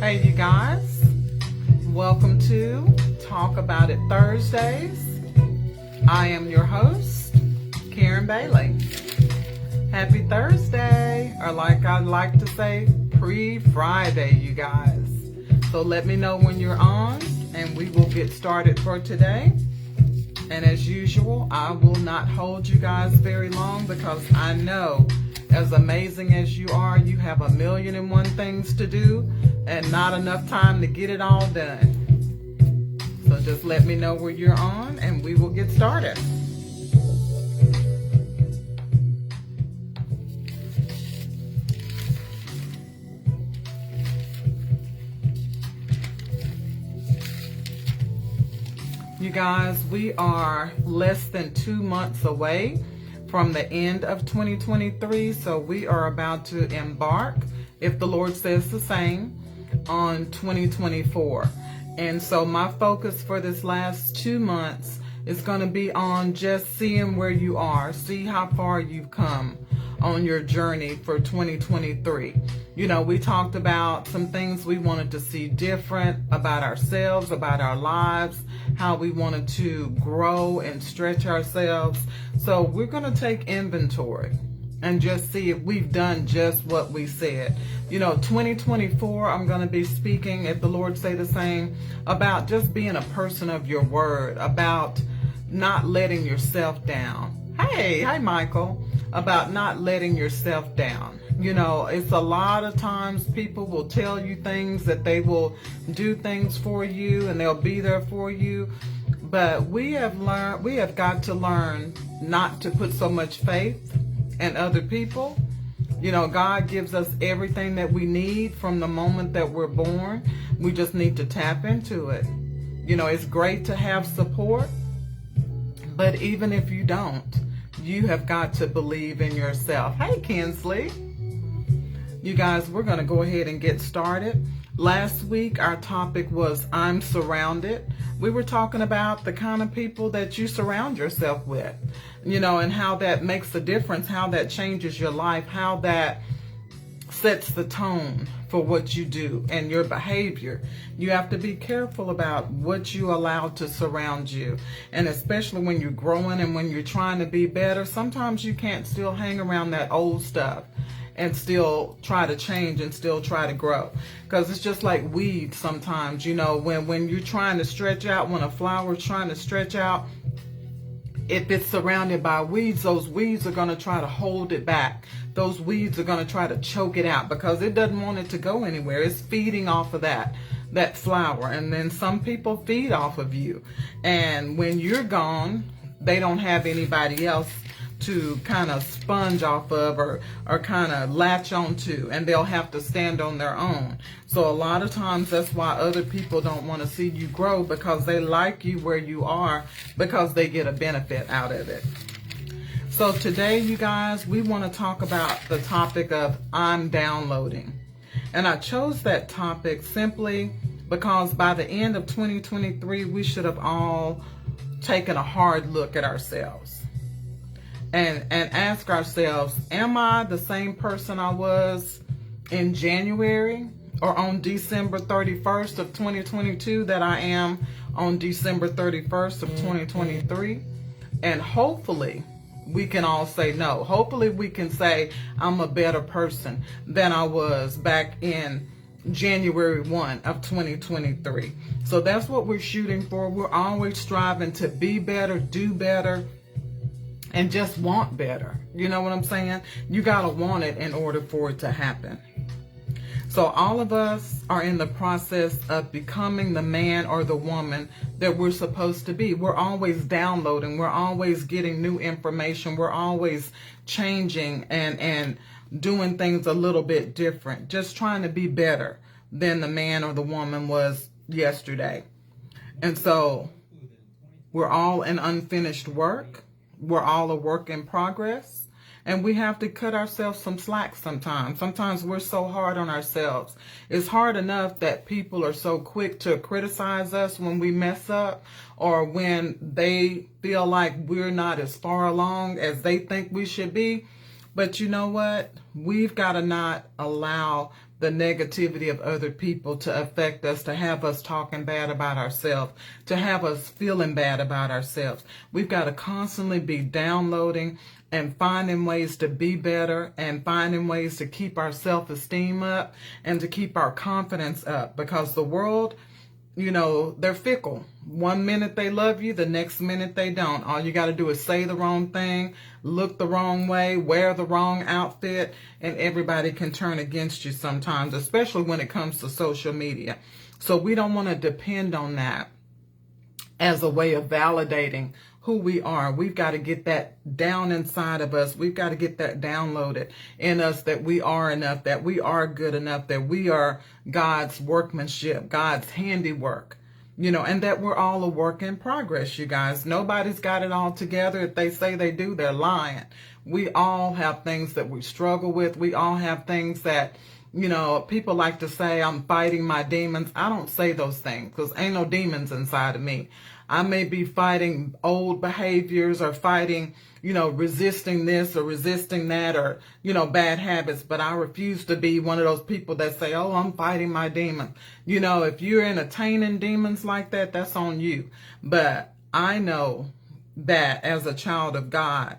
Hey, you guys, welcome to Talk About It Thursdays. I am your host, Karen Bailey. Happy Thursday, or like I like to say, pre-Friday, you guys. So let me know when you're on, and we will get started for today. And as usual, I will not hold you guys very long because I know, as amazing as you are, you have 1,000,001 things to do and not enough time to get it all done. So just let me know where you're on and we will get started. You guys, we are less than 2 months away from the end of 2023, so we are about to embark, if the Lord says the same, on 2024. And so my focus for this last 2 months is going to be on just seeing where you are, see how far you've come on your journey for 2023. You know, we talked about some things we wanted to see different about ourselves, about our lives, how we wanted to grow and stretch ourselves. So we're going to take inventory and just see if we've done just what we said. You know, 2024, I'm going to be speaking, if the Lord say the same, about just being a person of your word, about not letting yourself down. Hey, Michael. About not letting yourself down. You know, it's a lot of times people will tell you things, that they will do things for you and they'll be there for you. But we have got to learn not to put so much faith in other people. You know, God gives us everything that we need from the moment that we're born. We just need to tap into it. You know, it's great to have support, but even if you don't, you have got to believe in yourself. Hey, Kinsley. You guys, we're going to go ahead and get started. Last week, our topic was I'm surrounded. We were talking about the kind of people that you surround yourself with, you know, and how that makes a difference, how that changes your life, how that sets the tone for what you do and your behavior. You have to be careful about what you allow to surround you. And especially when you're growing and when you're trying to be better, sometimes you can't still hang around that old stuff and still try to change and still try to grow. Because it's just like weeds sometimes, you know, when you're trying to stretch out, when a flower's trying to stretch out, if it's surrounded by weeds, those weeds are going to try to hold it back. Those weeds are going to try to choke it out because it doesn't want it to go anywhere. It's feeding off of that flower. And then some people feed off of you. And when you're gone, they don't have anybody else to kind of sponge off of or kind of latch onto, and they'll have to stand on their own. So a lot of times that's why other people don't want to see you grow, because they like you where you are, because they get a benefit out of it. So today, you guys, we want to talk about the topic of I'm downloading. And I chose that topic simply because by the end of 2023, we should have all taken a hard look at ourselves. And ask ourselves, am I the same person I was in January or on December 31st of 2022 that I am on December 31st of 2023? And hopefully we can all say no. Hopefully we can say I'm a better person than I was back in January 1 of 2023. So that's what we're shooting for. We're always striving to be better, do better, and just want better. You know what I'm saying? You got to want it in order for it to happen. So all of us are in the process of becoming the man or the woman that we're supposed to be. We're always downloading. We're always getting new information. We're always changing and doing things a little bit different. Just trying to be better than the man or the woman was yesterday. And so we're all in unfinished work. We're all a work in progress, and we have to cut ourselves some slack sometimes. Sometimes we're so hard on ourselves. It's hard enough that people are so quick to criticize us when we mess up, or when they feel like we're not as far along as they think we should be. But you know what? We've got to not allow the negativity of other people to affect us, to have us talking bad about ourselves, to have us feeling bad about ourselves. We've got to constantly be downloading and finding ways to be better and finding ways to keep our self-esteem up and to keep our confidence up, because the world, you know, they're fickle. One minute they love you, the next minute they don't. All you got to do is say the wrong thing, look the wrong way, wear the wrong outfit, and everybody can turn against you sometimes, especially when it comes to social media. So we don't want to depend on that as a way of validating who we are. We've got to get that down inside of us. We've got to get that downloaded in us, that we are enough, that we are good enough, that we are God's workmanship, God's handiwork, you know, and that we're all a work in progress, you guys. Nobody's got it all together. If they say they do, they're lying. We all have things that we struggle with. We all have things that, you know, people like to say, I'm fighting my demons. I don't say those things because ain't no demons inside of me. I may be fighting old behaviors or fighting, you know, resisting this or resisting that or, you know, bad habits. But I refuse to be one of those people that say, oh, I'm fighting my demon. You know, if you're entertaining demons like that, that's on you. But I know that as a child of God,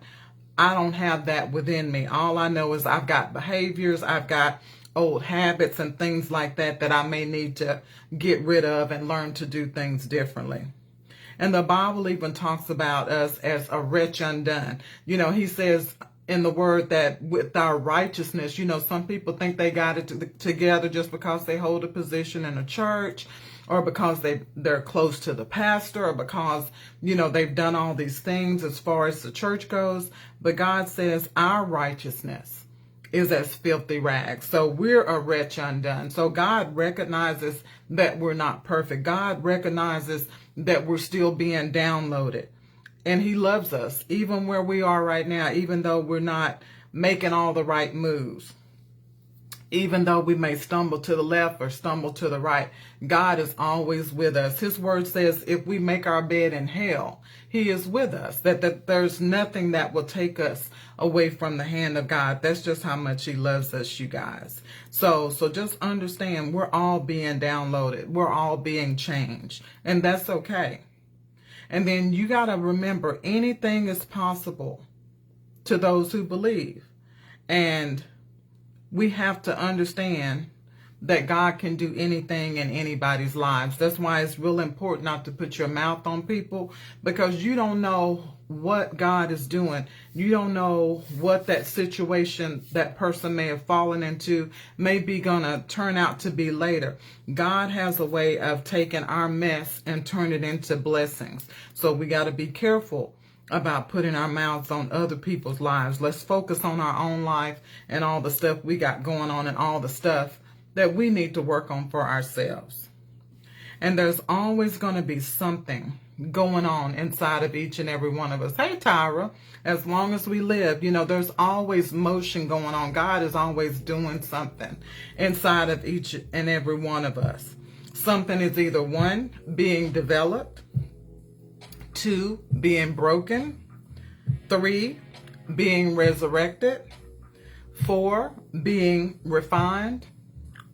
I don't have that within me. All I know is I've got behaviors, I've got old habits and things like that that I may need to get rid of and learn to do things differently. And the Bible even talks about us as a wretch undone. You know, he says in the word that with our righteousness, you know, some people think they got it together just because they hold a position in a church or because they're close to the pastor or because, you know, they've done all these things as far as the church goes. But God says our righteousness is as filthy rags. So we're a wretch undone. So God recognizes that we're not perfect. God recognizes that we're still being downloaded. And he loves us, even where we are right now, even though we're not making all the right moves. Even though we may stumble to the left or stumble to the right, God is always with us. His word says if we make our bed in hell, he is with us. That there's nothing that will take us away from the hand of God. That's just how much he loves us, you guys. So just understand, we're all being downloaded. We're all being changed. And that's okay. And then you got to remember, anything is possible to those who believe. And we have to understand that God can do anything in anybody's lives. That's why it's real important not to put your mouth on people, because you don't know what God is doing. You don't know what that situation that person may have fallen into may be gonna turn out to be later. God has a way of taking our mess and turn it into blessings. So we got to be careful about putting our mouths on other people's lives. Let's focus on our own life and all the stuff we got going on and all the stuff that we need to work on for ourselves. And there's always going to be something going on inside of each and every one of us. Hey, Tyra, as long as we live, you know, there's always motion going on. God is always doing something inside of each and every one of us. Something is either 1, being developed, 2, being broken, 3, being resurrected, 4, being refined,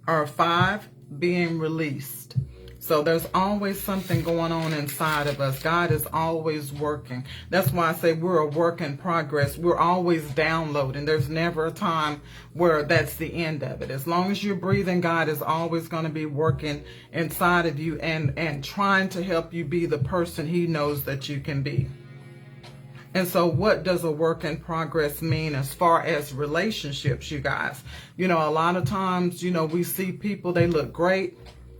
or 5, being released. So there's always something going on inside of us. God is always working. That's why I say we're a work in progress. We're always downloading. There's never a time where that's the end of it. As long as you're breathing, God is always going to be working inside of you and trying to help you be the person he knows that you can be. And so what does a work in progress mean as far as relationships, you guys? You know, a lot of times, you know, we see people, they look great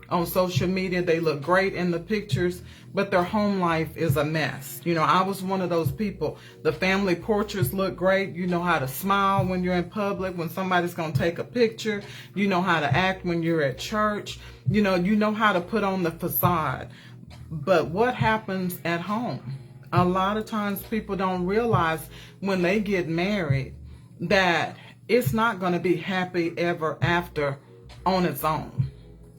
on social media. They look great in the pictures, but their home life is a mess. You know, I was one of those people. The family portraits look great. You know how to smile when you're in public, when somebody's going to take a picture. You know how to act when you're at church. You know how to put on the facade. But what happens at home? A lot of times people don't realize when they get married that it's not going to be happy ever after on its own.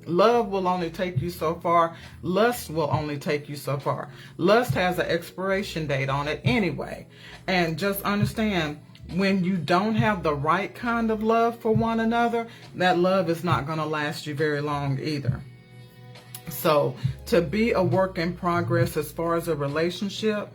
Love will only take you so far. Lust will only take you so far. Lust has an expiration date on it anyway. And just understand, when you don't have the right kind of love for one another, that love is not going to last you very long either. So to be a work in progress as far as a relationship,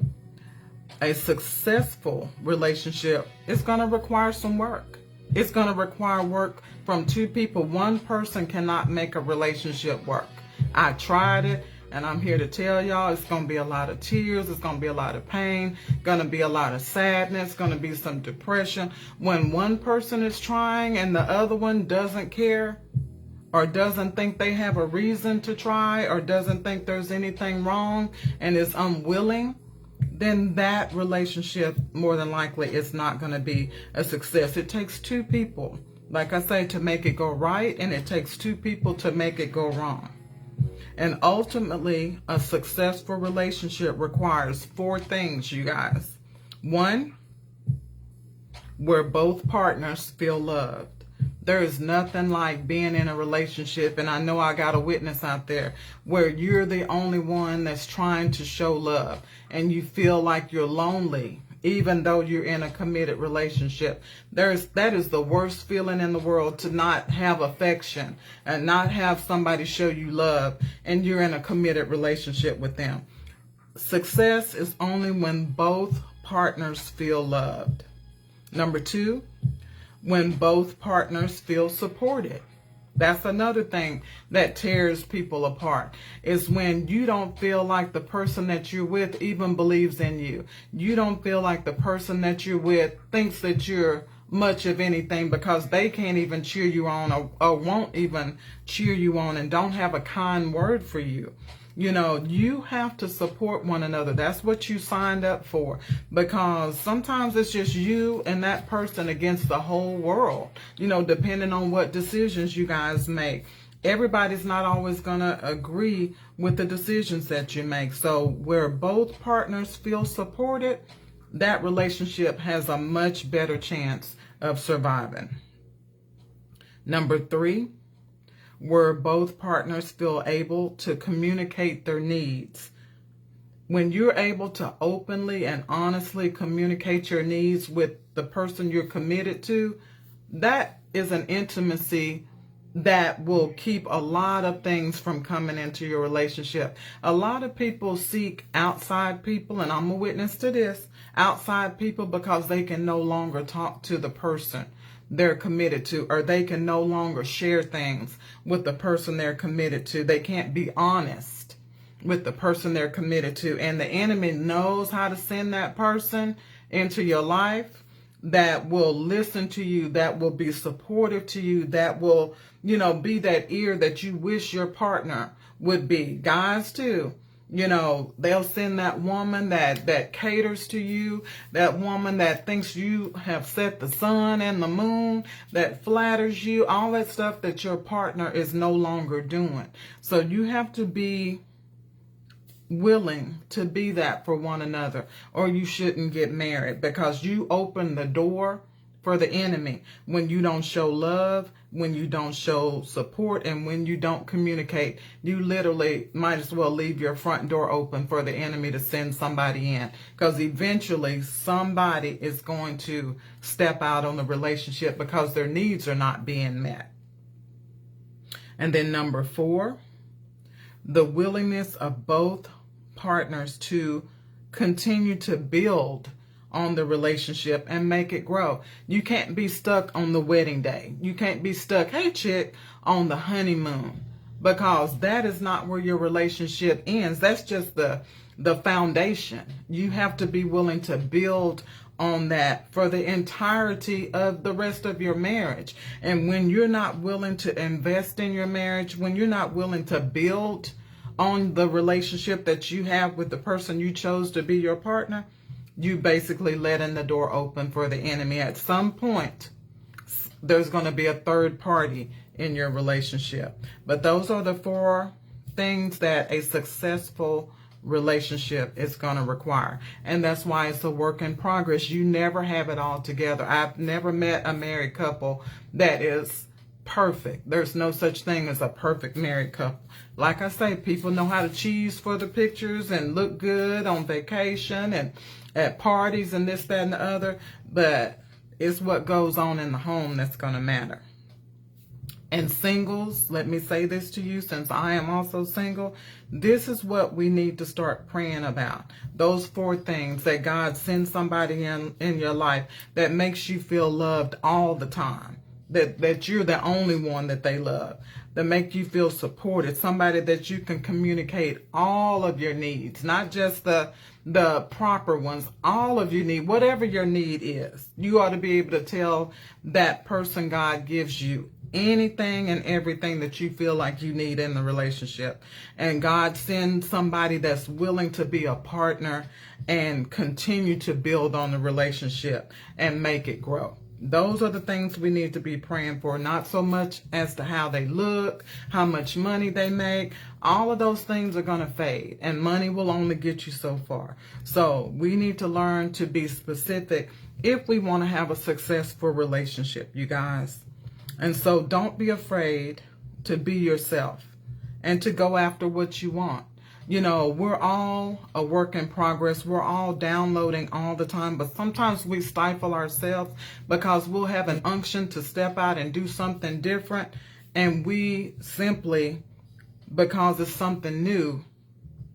a successful relationship is going to require some work. It's going to require work from two people. One person cannot make a relationship work. I tried it, and I'm here to tell y'all it's going to be a lot of tears. It's going to be a lot of pain, going to be a lot of sadness, going to be some depression. When one person is trying and the other one doesn't care or doesn't think they have a reason to try or doesn't think there's anything wrong and is unwilling, then that relationship more than likely is not going to be a success. It takes two people, like I say, to make it go right, and it takes two people to make it go wrong. And ultimately, a successful relationship requires 4 things, you guys. 1, where both partners feel loved. There is nothing like being in a relationship, and I know I got a witness out there, where you're the only one that's trying to show love, and you feel like you're lonely, even though you're in a committed relationship. That is the worst feeling in the world, to not have affection and not have somebody show you love, and you're in a committed relationship with them. Success is only when both partners feel loved. Number 2, when both partners feel supported. That's another thing that tears people apart, is when you don't feel like the person that you're with even believes in you. You don't feel like the person that you're with thinks that you're much of anything, because they can't even cheer you on or won't even cheer you on and don't have a kind word for you. You know, you have to support one another. That's what you signed up for, because sometimes it's just you and that person against the whole world, you know, depending on what decisions you guys make. Everybody's not always going to agree with the decisions that you make. So where both partners feel supported, that relationship has a much better chance of surviving. Number 3, where both partners feel able to communicate their needs. When you're able to openly and honestly communicate your needs with the person you're committed to, that is an intimacy that will keep a lot of things from coming into your relationship. A lot of people seek outside people, and I'm a witness to this, outside people, because they can no longer talk to the person they're committed to, or they can no longer share things with the person they're committed to. They can't be honest with the person they're committed to. And the enemy knows how to send that person into your life that will listen to you, that will be supportive to you, that will, you know, be that ear that you wish your partner would be. Guys too. You know, they'll send that woman that caters to you, that woman that thinks you have set the sun and the moon, that flatters you, all that stuff that your partner is no longer doing. So you have to be willing to be that for one another, or you shouldn't get married, because you open the door for the enemy when you don't show love, when you don't show support, and when you don't communicate. You literally might as well leave your front door open for the enemy to send somebody in, because eventually somebody is going to step out on the relationship because their needs are not being met. And then number 4, the willingness of both partners to continue to build on the relationship and make it grow. You can't be stuck on the wedding day. You can't be stuck, hey chick, on the honeymoon, because that is not where your relationship ends. That's just the foundation. You have to be willing to build on that for the entirety of the rest of your marriage. And when you're not willing to invest in your marriage, when you're not willing to build on the relationship that you have with the person you chose to be your partner, you basically letting the door open for the enemy. At some point, there's going to be a third party in your relationship. But those are the 4 things that a successful relationship is going to require. And that's why it's a work in progress. You never have it all together. I've never met a married couple that is perfect. There's no such thing as a perfect married couple. Like I say, people know how to cheese for the pictures and look good on vacation and at parties and this, that, and the other. But It's what goes on in the home that's going to matter. And singles, let me say this to you, since I am also single, this is what we need to start praying about. Those 4 things that God sends somebody in your life that makes you feel loved all the time. That you're the only one that they love. That make you feel supported. Somebody that you can communicate all of your needs, not just the proper ones, all of your need, whatever your need is. You ought to be able to tell that person God gives you anything and everything that you feel like you need in the relationship. And God sends somebody that's willing to be a partner and continue to build on the relationship and make it grow. Those are the things we need to be praying for, not so much as to how they look, how much money they make. All of those things are going to fade, and money will only get you so far. So we need to learn to be specific if we want to have a successful relationship, you guys. And so don't be afraid to be yourself and to go after what you want. You know, we're all a work in progress. We're all downloading all the time, but sometimes we stifle ourselves because we'll have an unction to step out and do something different. And we simply, because it's something new,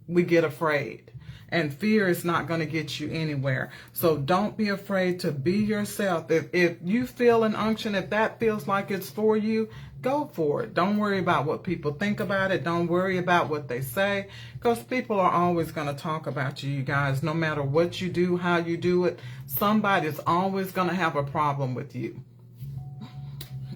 we get afraid. And fear is not going to get you anywhere. So don't be afraid to be yourself. If you feel an unction, if that feels like it's for you, go for it. Don't worry about what people think about it. Don't worry about what they say, because people are always going to talk about you, you guys. No matter what you do, how you do it, somebody's always going to have a problem with you.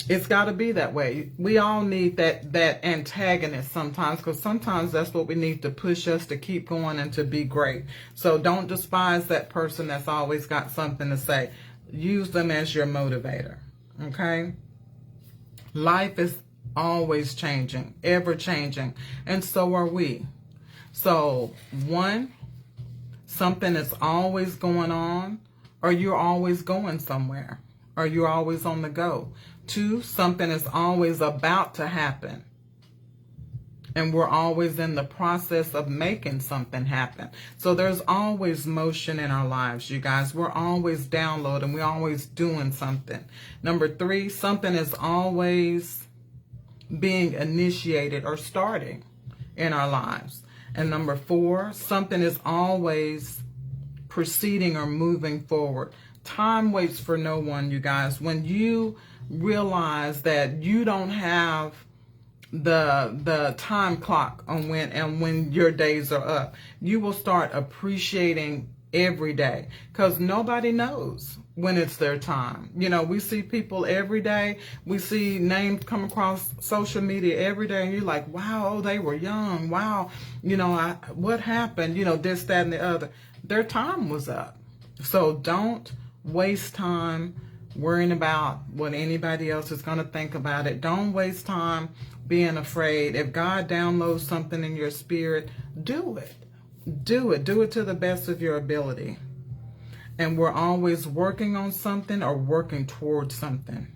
It's got to be that way. We all need that antagonist sometimes, because sometimes that's what we need to push us to keep going and to be great. So don't despise that person that's always got something to say. Use them as your motivator, okay? Life is always changing, ever changing, and so are we. So, 1, something is always going on, or you're always going somewhere, or you're always on the go. 2, something is always about to happen, and we're always in the process of making something happen. So there's always motion in our lives, you guys. We're always downloading. We're always doing something. Number 3, something is always being initiated or starting in our lives. And number 4, something is always proceeding or moving forward. Time waits for no one, you guys. When you realize that you don't have the time clock on when your days are up, you will start appreciating every day, because nobody knows when it's their time. You know, we see people every day. We see names come across social media every day, and you're like, wow, oh, they were young. Wow, you know, what happened? You know, this, that, and the other. Their time was up. So don't waste time worrying about what anybody else is going to think about it. Don't waste time being afraid. If God downloads something in your spirit, do it. Do it. Do it to the best of your ability. And we're always working on something or working towards something.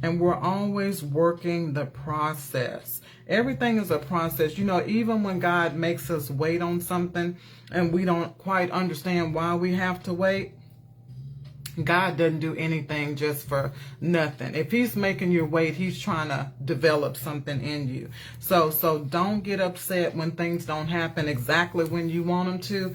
And we're always working the process. Everything is a process. You know, even when God makes us wait on something and we don't quite understand why we have to wait, God doesn't do anything just for nothing. If he's making you wait, he's trying to develop something in you. So don't get upset when things don't happen exactly when you want them to.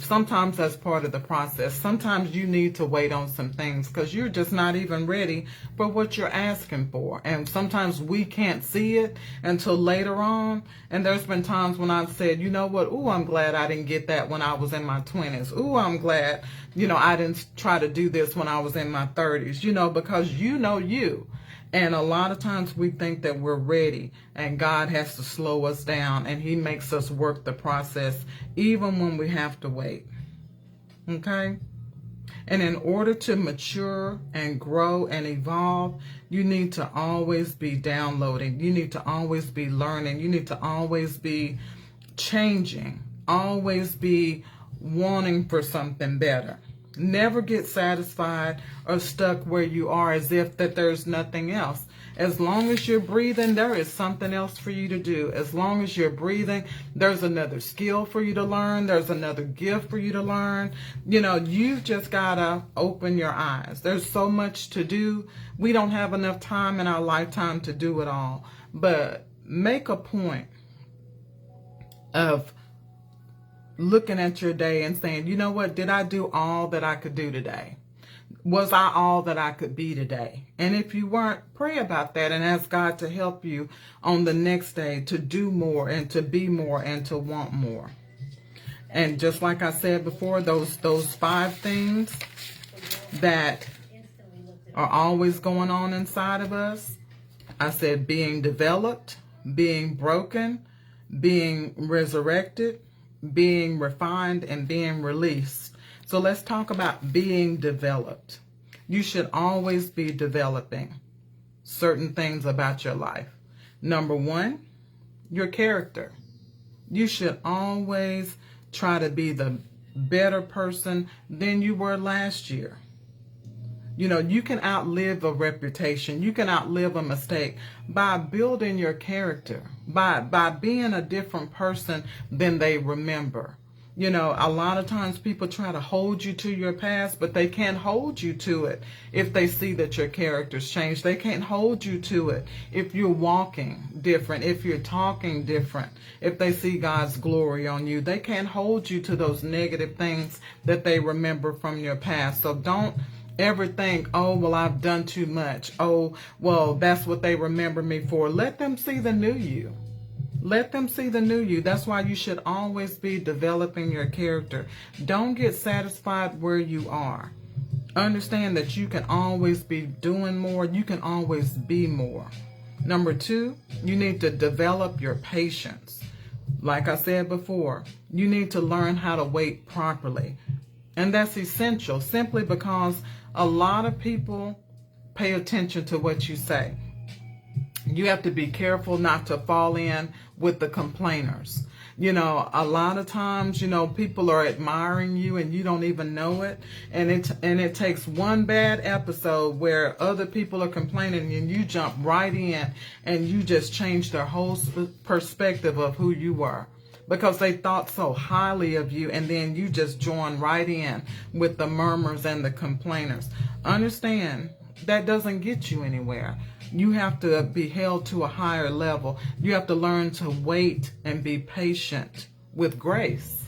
Sometimes that's part of the process. Sometimes you need to wait on some things because you're just not even ready for what you're asking for. And sometimes we can't see it until later on. And there's been times when I've said, you know what? Ooh, I'm glad I didn't get that when I was in my 20s. Ooh, I'm glad, you know, I didn't try to do this when I was in my 30s, you know, because you know you. And a lot of times we think that we're ready and God has to slow us down and he makes us work the process even when we have to wait. Okay? And in order to mature and grow and evolve, you need to always be downloading. You need to always be learning. You need to always be changing. Always be wanting for something better. Never get satisfied or stuck where you are as if that there's nothing else. As long as you're breathing, there is something else for you to do. As long as you're breathing, there's another skill for you to learn. There's another gift for you to learn. You've just got to open your eyes. There's so much to do. We don't have enough time in our lifetime to do it all. But make a point of looking at your day and saying, you know what, did I do all that I could do today? Was I all that I could be today? And if you weren't, pray about that and ask God to help you on the next day to do more and to be more and to want more. And just like I said before, those 5 things that are always going on inside of us, I said being developed, being broken, being resurrected, being refined, and being released. So let's talk about being developed. You should always be developing certain things about your life. Number 1, your character. You should always try to be the better person than you were last year. You can outlive a reputation. You can outlive a mistake by building your character, by being a different person than they remember. A lot of times people try to hold you to your past, but they can't hold you to it if they see that your character's changed. They can't hold you to it if you're walking different, if you're talking different, if they see God's glory on you. They can't hold you to those negative things that they remember from your past. So don't ever think, oh, well, I've done too much. Oh, well, that's what they remember me for. Let them see the new you. Let them see the new you. That's why you should always be developing your character. Don't get satisfied where you are. Understand that you can always be doing more. You can always be more. Number 2, you need to develop your patience. Like I said before, you need to learn how to wait properly. And that's essential simply because a lot of people pay attention to what you say. You have to be careful not to fall in with the complainers. A lot of times, people are admiring you and you don't even know it. And it takes one bad episode where other people are complaining and you jump right in and you just change their whole perspective of who you were, because they thought so highly of you, and then you just join right in with the murmurs and the complainers. Understand, that doesn't get you anywhere. You have to be held to a higher level. You have to learn to wait and be patient with grace,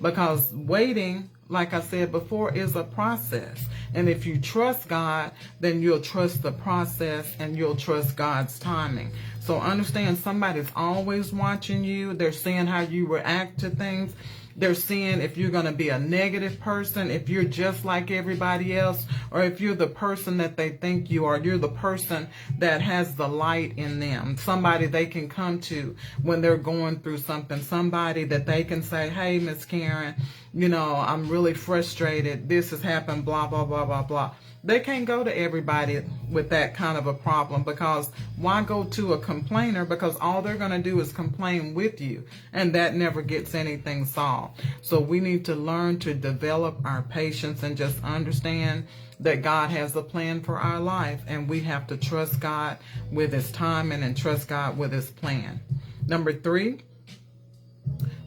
because waiting, like I said before, is a process. And if you trust God, then you'll trust the process and you'll trust God's timing. So understand, somebody's always watching you. They're seeing how you react to things. They're seeing if you're going to be a negative person, if you're just like everybody else, or if you're the person that they think you are. You're the person that has the light in them, somebody they can come to when they're going through something, somebody that they can say, hey, Miss Karen, I'm really frustrated. This has happened, blah, blah, blah, blah, blah. They can't go to everybody with that kind of a problem, because why go to a complainer? Because all they're going to do is complain with you, and that never gets anything solved. So we need to learn to develop our patience and just understand that God has a plan for our life, and we have to trust God with His timing and trust God with His plan. Number 3,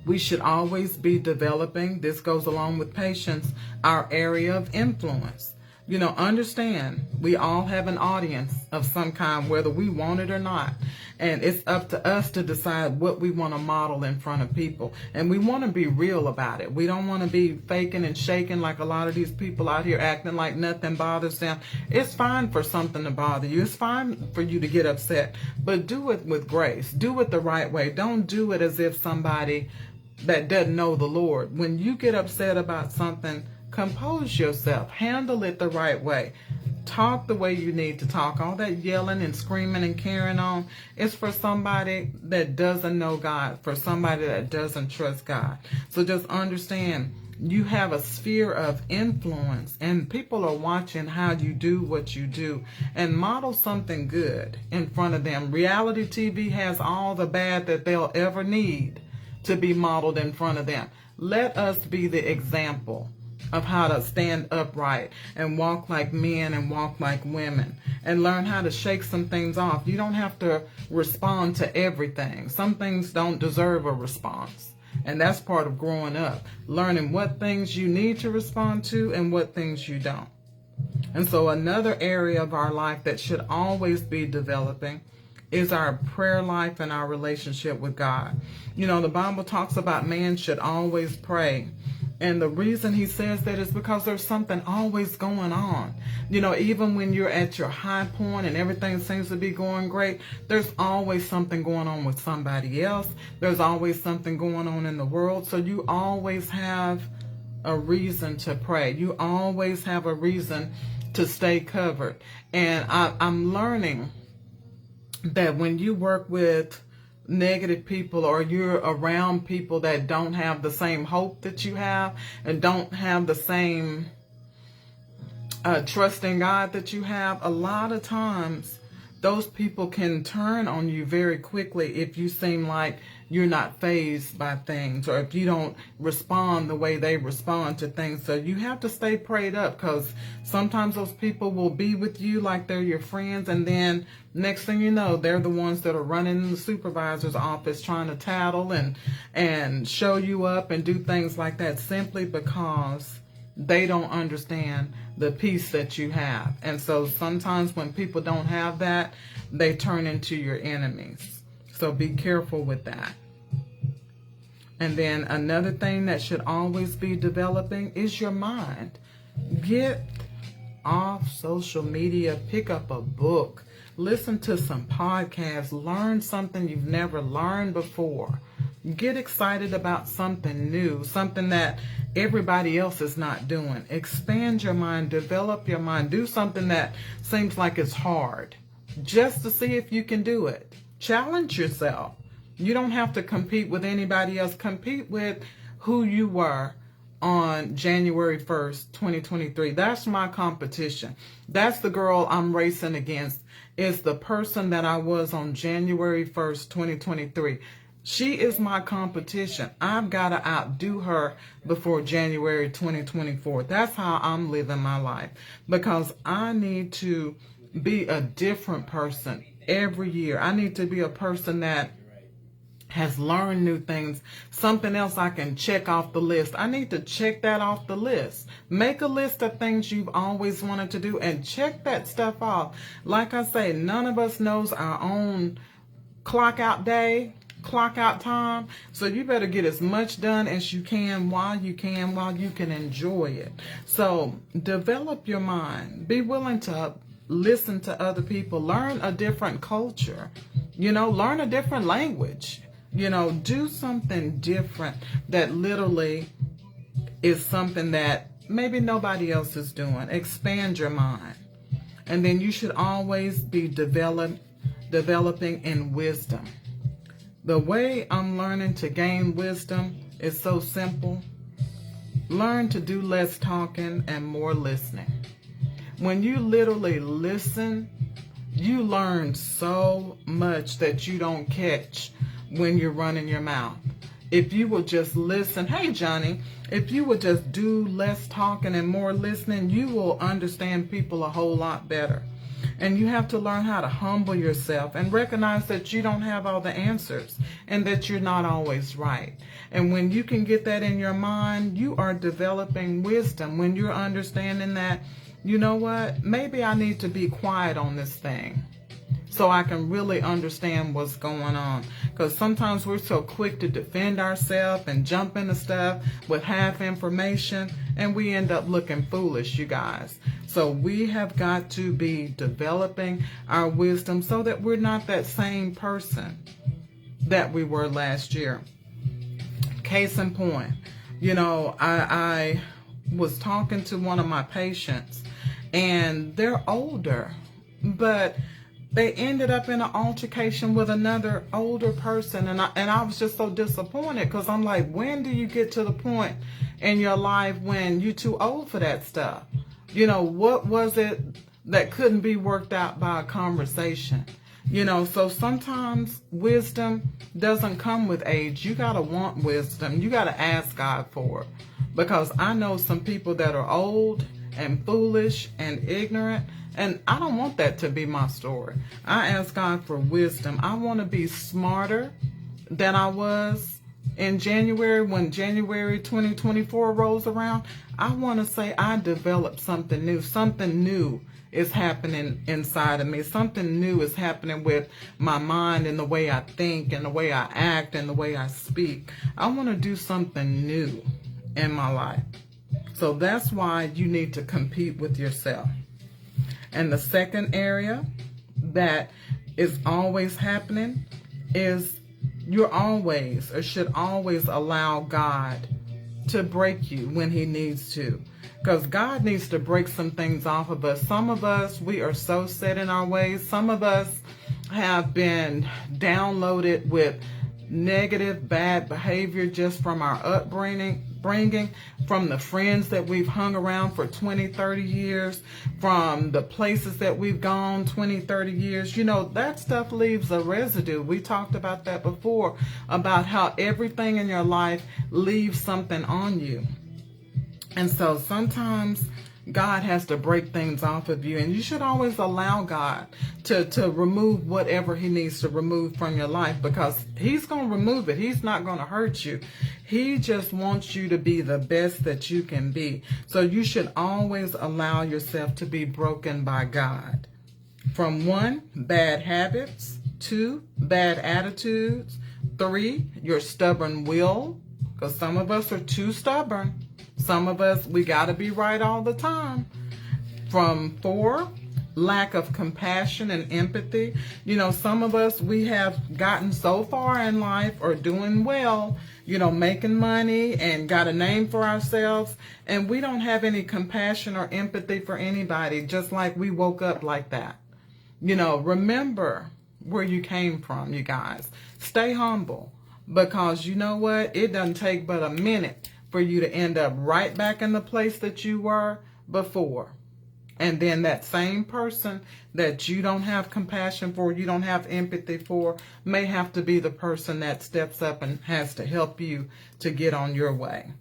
we should always be developing, this goes along with patience, our area of influence. Understand, we all have an audience of some kind, whether we want it or not. And it's up to us to decide what we want to model in front of people. And we want to be real about it. We don't want to be faking and shaking like a lot of these people out here acting like nothing bothers them. It's fine for something to bother you. It's fine for you to get upset. But do it with grace. Do it the right way. Don't do it as if somebody that doesn't know the Lord. When you get upset about something, compose yourself. Handle it the right way. Talk the way you need to talk. All that yelling and screaming and carrying on is for somebody that doesn't know God, for somebody that doesn't trust God. So just understand, you have a sphere of influence, and people are watching how you do what you do, and model something good in front of them. Reality TV has all the bad that they'll ever need to be modeled in front of them. Let us be the example of how to stand upright and walk like men and walk like women, and learn how to shake some things off. You don't have to respond to everything. Some things don't deserve a response. And that's part of growing up, learning what things you need to respond to and what things you don't. And so another area of our life that should always be developing is our prayer life and our relationship with God. You know, the Bible talks about man should always pray. And the reason he says that is because there's something always going on. You know, even when you're at your high point and everything seems to be going great, there's always something going on with somebody else. There's always something going on in the world. So you always have a reason to pray. You always have a reason to stay covered. And I'm learning that when you work with negative people, or you're around people that don't have the same hope that you have and don't have the same trust in God that you have, a lot of times those people can turn on you very quickly if you seem like you're not fazed by things, or if you don't respond the way they respond to things. So you have to stay prayed up, because sometimes those people will be with you like they're your friends, and then next thing you know, they're the ones that are running in the supervisor's office trying to tattle and show you up and do things like that, simply because they don't understand the peace that you have. And so sometimes when people don't have that, they turn into your enemies. So be careful with that. And then another thing that should always be developing is your mind. Get off social media, pick up a book, listen to some podcasts, learn something you've never learned before. Get excited about something new, something that everybody else is not doing. Expand your mind, develop your mind, do something that seems like it's hard, just to see if you can do it. Challenge yourself. You don't have to compete with anybody else. Compete with who you were on January 1st, 2023. That's my competition. That's the girl I'm racing against, is the person that I was on January 1st, 2023. She is my competition. I've got to outdo her before January 2024. That's how I'm living my life, because I need to be a different person every year. I need to be a person that has learned new things, something else I can check off the list. I need to check that off the list. Make a list of things you've always wanted to do and check that stuff off. Like I say, none of us knows our own clock out day, clock out time. So you better get as much done as you can while you can enjoy it. So develop your mind. Be willing to listen to other people. Learn a different culture. You know, learn a different language. You know, do something different that literally is something that maybe nobody else is doing. Expand your mind. And then you should always be developing in wisdom. The way I'm learning to gain wisdom is so simple. Learn to do less talking and more listening. When you literally listen, you learn so much that you don't catch when you're running your mouth. If you will just listen, hey Johnny, if you would just do less talking and more listening, you will understand people a whole lot better. And you have to learn how to humble yourself and recognize that you don't have all the answers and that you're not always right. And when you can get that in your mind, you are developing wisdom. When you're understanding that, you know what, maybe I need to be quiet on this thing so I can really understand what's going on. Because sometimes we're so quick to defend ourselves and jump into stuff with half information, and we end up looking foolish, you guys. So we have got to be developing our wisdom so that we're not that same person that we were last year. Case in point, you know, I was talking to one of my patients, and they're older, but they ended up in an altercation with another older person, and I was just so disappointed, because I'm like, when do you get to the point in your life when you're too old for that stuff? You know, what was it that couldn't be worked out by a conversation? You know, so sometimes wisdom doesn't come with age. You got to want wisdom. You got to ask God for it. because I know some people that are old and foolish and ignorant, and I don't want that to be my story. I ask God for wisdom. I want to be smarter than I was in January, when January 2024 rolls around. I want to say I developed something new. Something new is happening inside of me. Something new is happening with my mind and the way I think and the way I act and the way I speak. I want to do something new in my life. So that's why you need to compete with yourself. And the second area that is always happening is you're always, or should always, allow God to break you when he needs to. Because God needs to break some things off of us. Some of us, we are so set in our ways. Some of us have been downloaded with negative, bad behavior just from our upbringing, from the friends that we've hung around for 20, 30 years, from the places that we've gone 20, 30 years. You know, that stuff leaves a residue. We talked about that before, about how everything in your life leaves something on you. And so sometimes God has to break things off of you, and you should always allow God to remove whatever he needs to remove from your life, because he's going to remove it. He's not going to hurt you. He just wants you to be the best that you can be. So you should always allow yourself to be broken by God. From 1, bad habits. 2, bad attitudes. 3, your stubborn will, because some of us are too stubborn. Some of us, we got to be right all the time. From 4, lack of compassion and empathy. You know, some of us, we have gotten so far in life, or doing well, you know, making money and got a name for ourselves, and we don't have any compassion or empathy for anybody, just like we woke up like that. You know, remember where you came from, you guys. Stay humble, because you know what? It doesn't take but a minute for you to end up right back in the place that you were before. And then that same person that you don't have compassion for, you don't have empathy for, may have to be the person that steps up and has to help you to get on your way.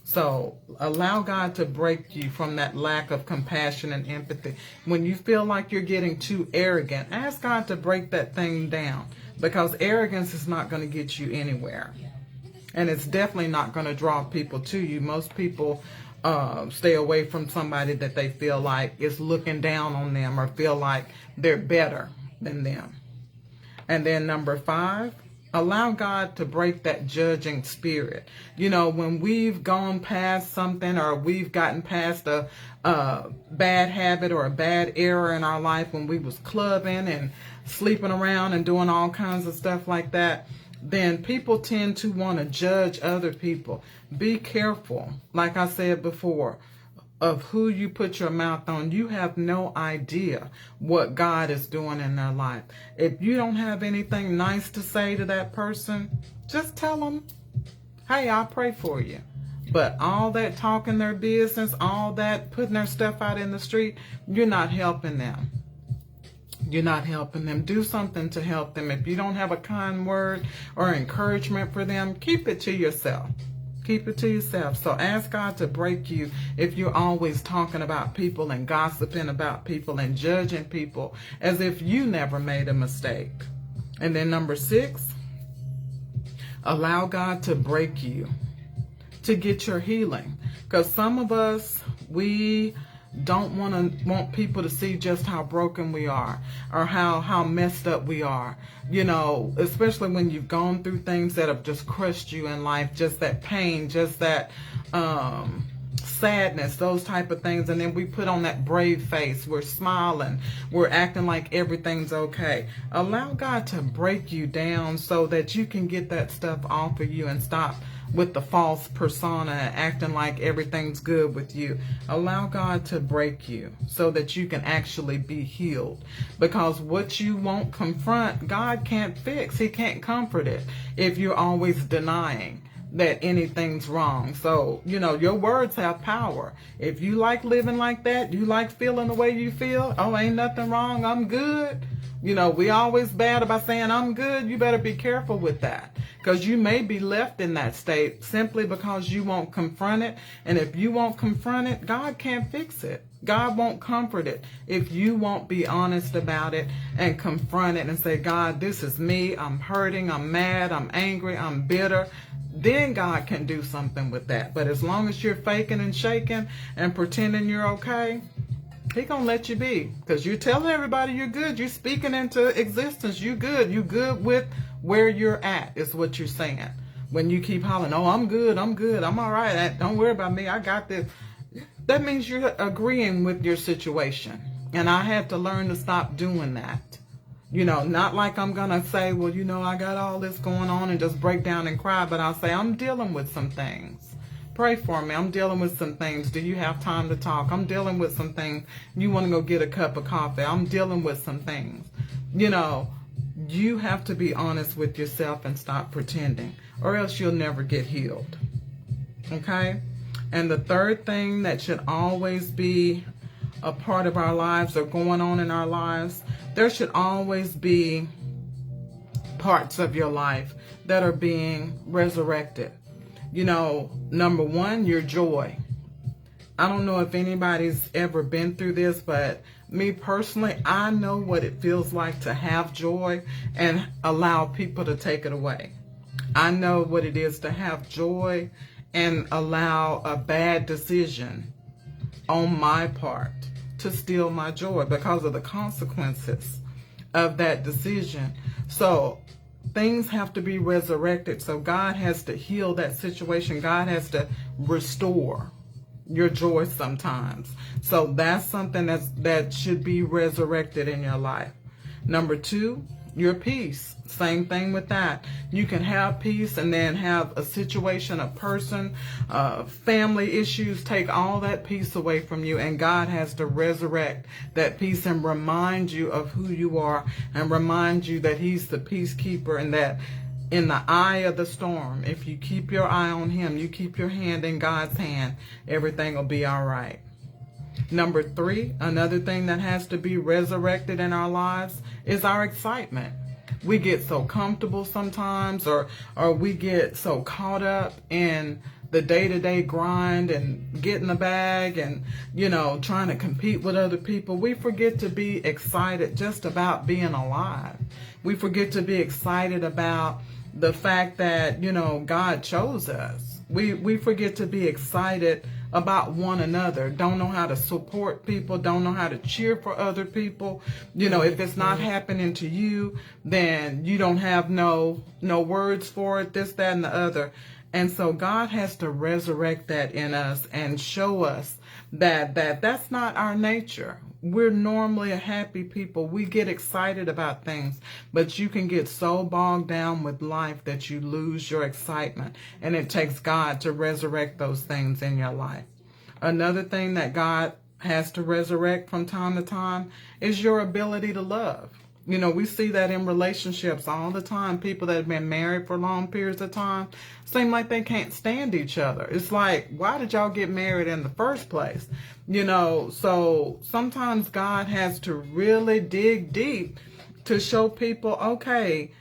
So allow God to break you from that lack of compassion and empathy. When you feel like you're getting too arrogant, ask God to break that thing down, because arrogance is not going to get you anywhere. And it's definitely not going to draw people to you. Most people stay away from somebody that they feel like is looking down on them, or feel like they're better than them. And then number 5, allow God to break that judging spirit. You know, when we've gone past something, or we've gotten past a bad habit or a bad error in our life, when we was clubbing and sleeping around and doing all kinds of stuff like that, then people tend to want to judge other people. Be careful, like I said before, of who you put your mouth on. You have no idea what God is doing in their life. If you don't have anything nice to say to that person, just tell them, hey, I'll pray for you. But all that talking their business, all that putting their stuff out in the street, you're not helping them. You're not helping them. Do something to help them. If you don't have a kind word or encouragement for them, keep it to yourself. Keep it to yourself. So ask God to break you if you're always talking about people and gossiping about people and judging people as if you never made a mistake. And then number 6, allow God to break you to get your healing. Because some of us, we don't want people to see just how broken we are, or how messed up we are. You know, especially when you've gone through things that have just crushed you in life, just that pain, just that sadness, those type of things. And then we put on that brave face. We're smiling. We're acting like everything's okay. Allow God to break you down so that you can get that stuff off of you and stop with the false persona, acting like everything's good with you. Allow God to break you so that you can actually be healed. Because what you won't confront, God can't fix. He can't comfort it if you're always denying that anything's wrong. So, you know, your words have power. If you like living like that, you like feeling the way you feel, oh, ain't nothing wrong, I'm good. You know, we always bad about saying I'm good. You better be careful with that. because you may be left in that state simply because you won't confront it. And if you won't confront it, God can't fix it. God won't comfort it if you won't be honest about it and confront it and say, God, this is me. I'm hurting. I'm mad. I'm angry. I'm bitter. Then God can do something with that. But as long as you're faking and shaking and pretending you're okay, He gonna let you be, because you're telling everybody you're good. You're speaking into existence. You good. You good with where you're at is what you're saying. When you keep hollering, oh, I'm good. I'm good. I'm all right. Don't worry about me. I got this. That means you're agreeing with your situation. And I had to learn to stop doing that. Not like I'm going to say, well, I got all this going on and just break down and cry. But I'll say, I'm dealing with some things. Pray for me. I'm dealing with some things. Do you have time to talk? I'm dealing with some things. You want to go get a cup of coffee? I'm dealing with some things. You have to be honest with yourself and stop pretending, or else you'll never get healed. Okay? And the third thing that should always be a part of our lives or going on in our lives, there should always be parts of your life that are being resurrected. Number one, your joy. I don't know if anybody's ever been through this, but me personally, I know what it feels like to have joy and allow people to take it away. I know what it is to have joy and allow a bad decision on my part to steal my joy because of the consequences of that decision. So things have to be resurrected. So God has to heal that situation. God has to restore your joy sometimes. So that's something that should be resurrected in your life. Number two, your peace. Same thing with that. You can have peace and then have a situation, a person, family issues, take all that peace away from you. And God has to resurrect that peace and remind you of who you are and remind you that He's the peacekeeper, and that in the eye of the storm, if you keep your eye on Him, you keep your hand in God's hand, everything will be all right. Number three, another thing that has to be resurrected in our lives is our excitement. We get so comfortable sometimes, or we get so caught up in the day-to-day grind and getting the bag and, trying to compete with other people. We forget to be excited just about being alive. We forget to be excited about the fact that, God chose us. We forget to be excited about one another, don't know how to support people, don't know how to cheer for other people. If it's not happening to you, then you don't have no words for it, this, that, and the other. And so God has to resurrect that in us and show us that that's not our nature. We're normally a happy people. We get excited about things, but you can get so bogged down with life that you lose your excitement. And it takes God to resurrect those things in your life. Another thing that God has to resurrect from time to time is your ability to love. We see that in relationships all the time. People that have been married for long periods of time seem like they can't stand each other. It's like, why did y'all get married in the first place? So sometimes God has to really dig deep to show people, okay,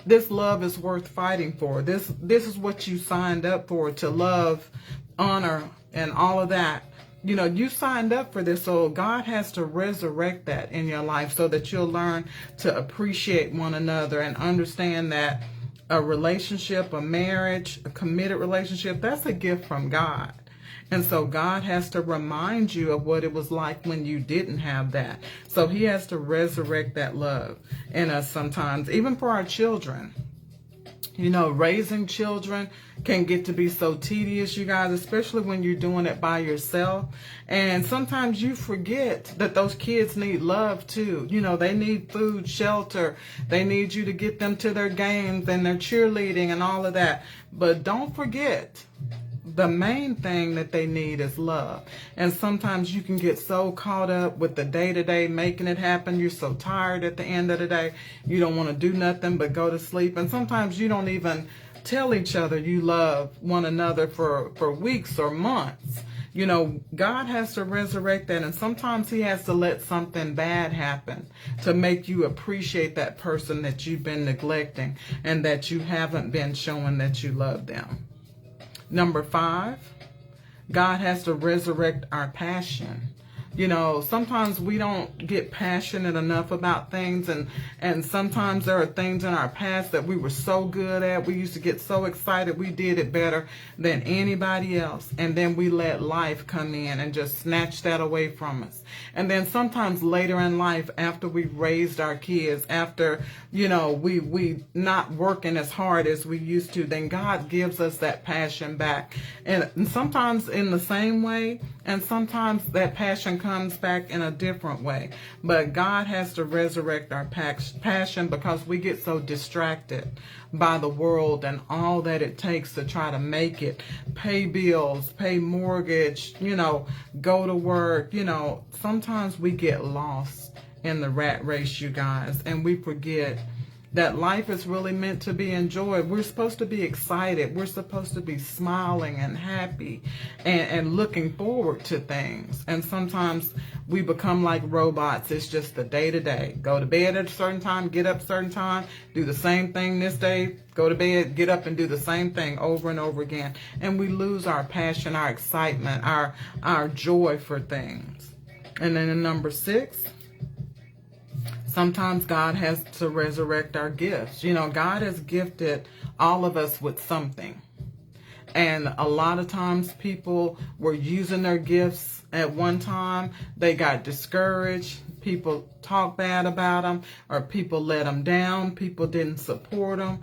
this love is worth fighting for. This is what you signed up for, to love, honor, and all of that. You signed up for this, so God has to resurrect that in your life so that you'll learn to appreciate one another and understand that a relationship, a marriage, a committed relationship, that's a gift from God. And so God has to remind you of what it was like when you didn't have that. So He has to resurrect that love in us sometimes, even for our children. Raising children can get to be so tedious, you guys, especially when you're doing it by yourself. And sometimes you forget that those kids need love too. They need food, shelter. They need you to get them to their games and their cheerleading and all of that. But don't forget, the main thing that they need is love. And sometimes you can get so caught up with the day-to-day making it happen. You're so tired at the end of the day. You don't want to do nothing but go to sleep. And sometimes you don't even tell each other you love one another for weeks or months. God has to resurrect that. And sometimes he has to let something bad happen to make you appreciate that person that you've been neglecting and that you haven't been showing that you love them. Number 5, God has to resurrect our passion. Sometimes we don't get passionate enough about things, and sometimes there are things in our past that we were so good at. We used to get so excited we did it better than anybody else, and then we let life come in and just snatch that away from us. And then sometimes later in life, after we've raised our kids, after we not working as hard as we used to, then God gives us that passion back, and sometimes in the same way, and sometimes that passion comes back in a different way. But God has to resurrect our passion because we get so distracted by the world and all that it takes to try to make it, pay bills, pay mortgage, go to work. Sometimes we get lost in the rat race, you guys, and we forget that life is really meant to be enjoyed. We're supposed to be excited. We're supposed to be smiling and happy and looking forward to things. And sometimes we become like robots. It's just the day-to-day. Go to bed at a certain time, get up a certain time, do the same thing this day, go to bed, get up and do the same thing over and over again. And we lose our passion, our excitement, our joy for things. And then in number 6, sometimes God has to resurrect our gifts. God has gifted all of us with something. And a lot of times people were using their gifts at one time. They got discouraged. People talked bad about them, or people let them down. People didn't support them.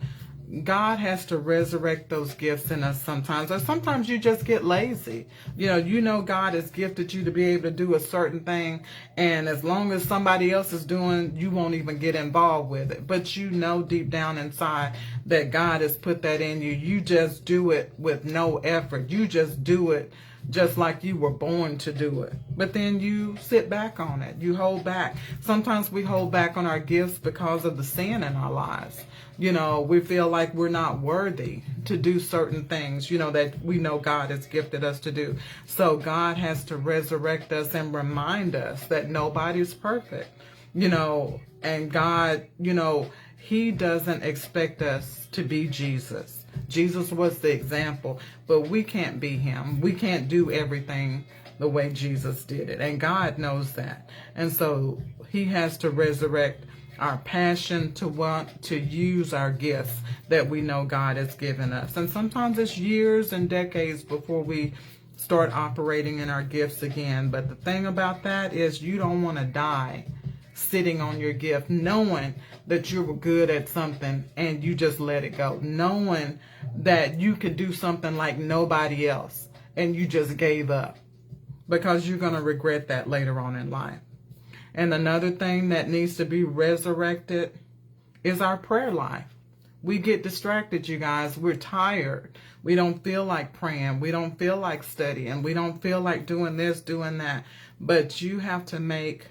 God has to resurrect those gifts in us sometimes. Or sometimes you just get lazy. God has gifted you to be able to do a certain thing, and as long as somebody else is doing, you won't even get involved with it. But deep down inside that God has put that in you. You just do it with no effort. You just do it just like you were born to do it. But then you sit back on it. You hold back. Sometimes we hold back on our gifts because of the sin in our lives. We feel like we're not worthy to do certain things, that we know God has gifted us to do. So God has to resurrect us and remind us that nobody's perfect, and God, he doesn't expect us to be Jesus. Jesus was the example, but we can't be him. We can't do everything the way Jesus did it. And God knows that. And so he has to resurrect our passion to want to use our gifts that we know God has given us. And sometimes it's years and decades before we start operating in our gifts again. But the thing about that is you don't want to die sitting on your gift, knowing that you were good at something and you just let it go, knowing that you could do something like nobody else and you just gave up, because you're going to regret that later on in life. And another thing that needs to be resurrected is our prayer life. We get distracted, you guys. We're tired. We don't feel like praying. We don't feel like studying. We don't feel like doing this, doing that. But you have to make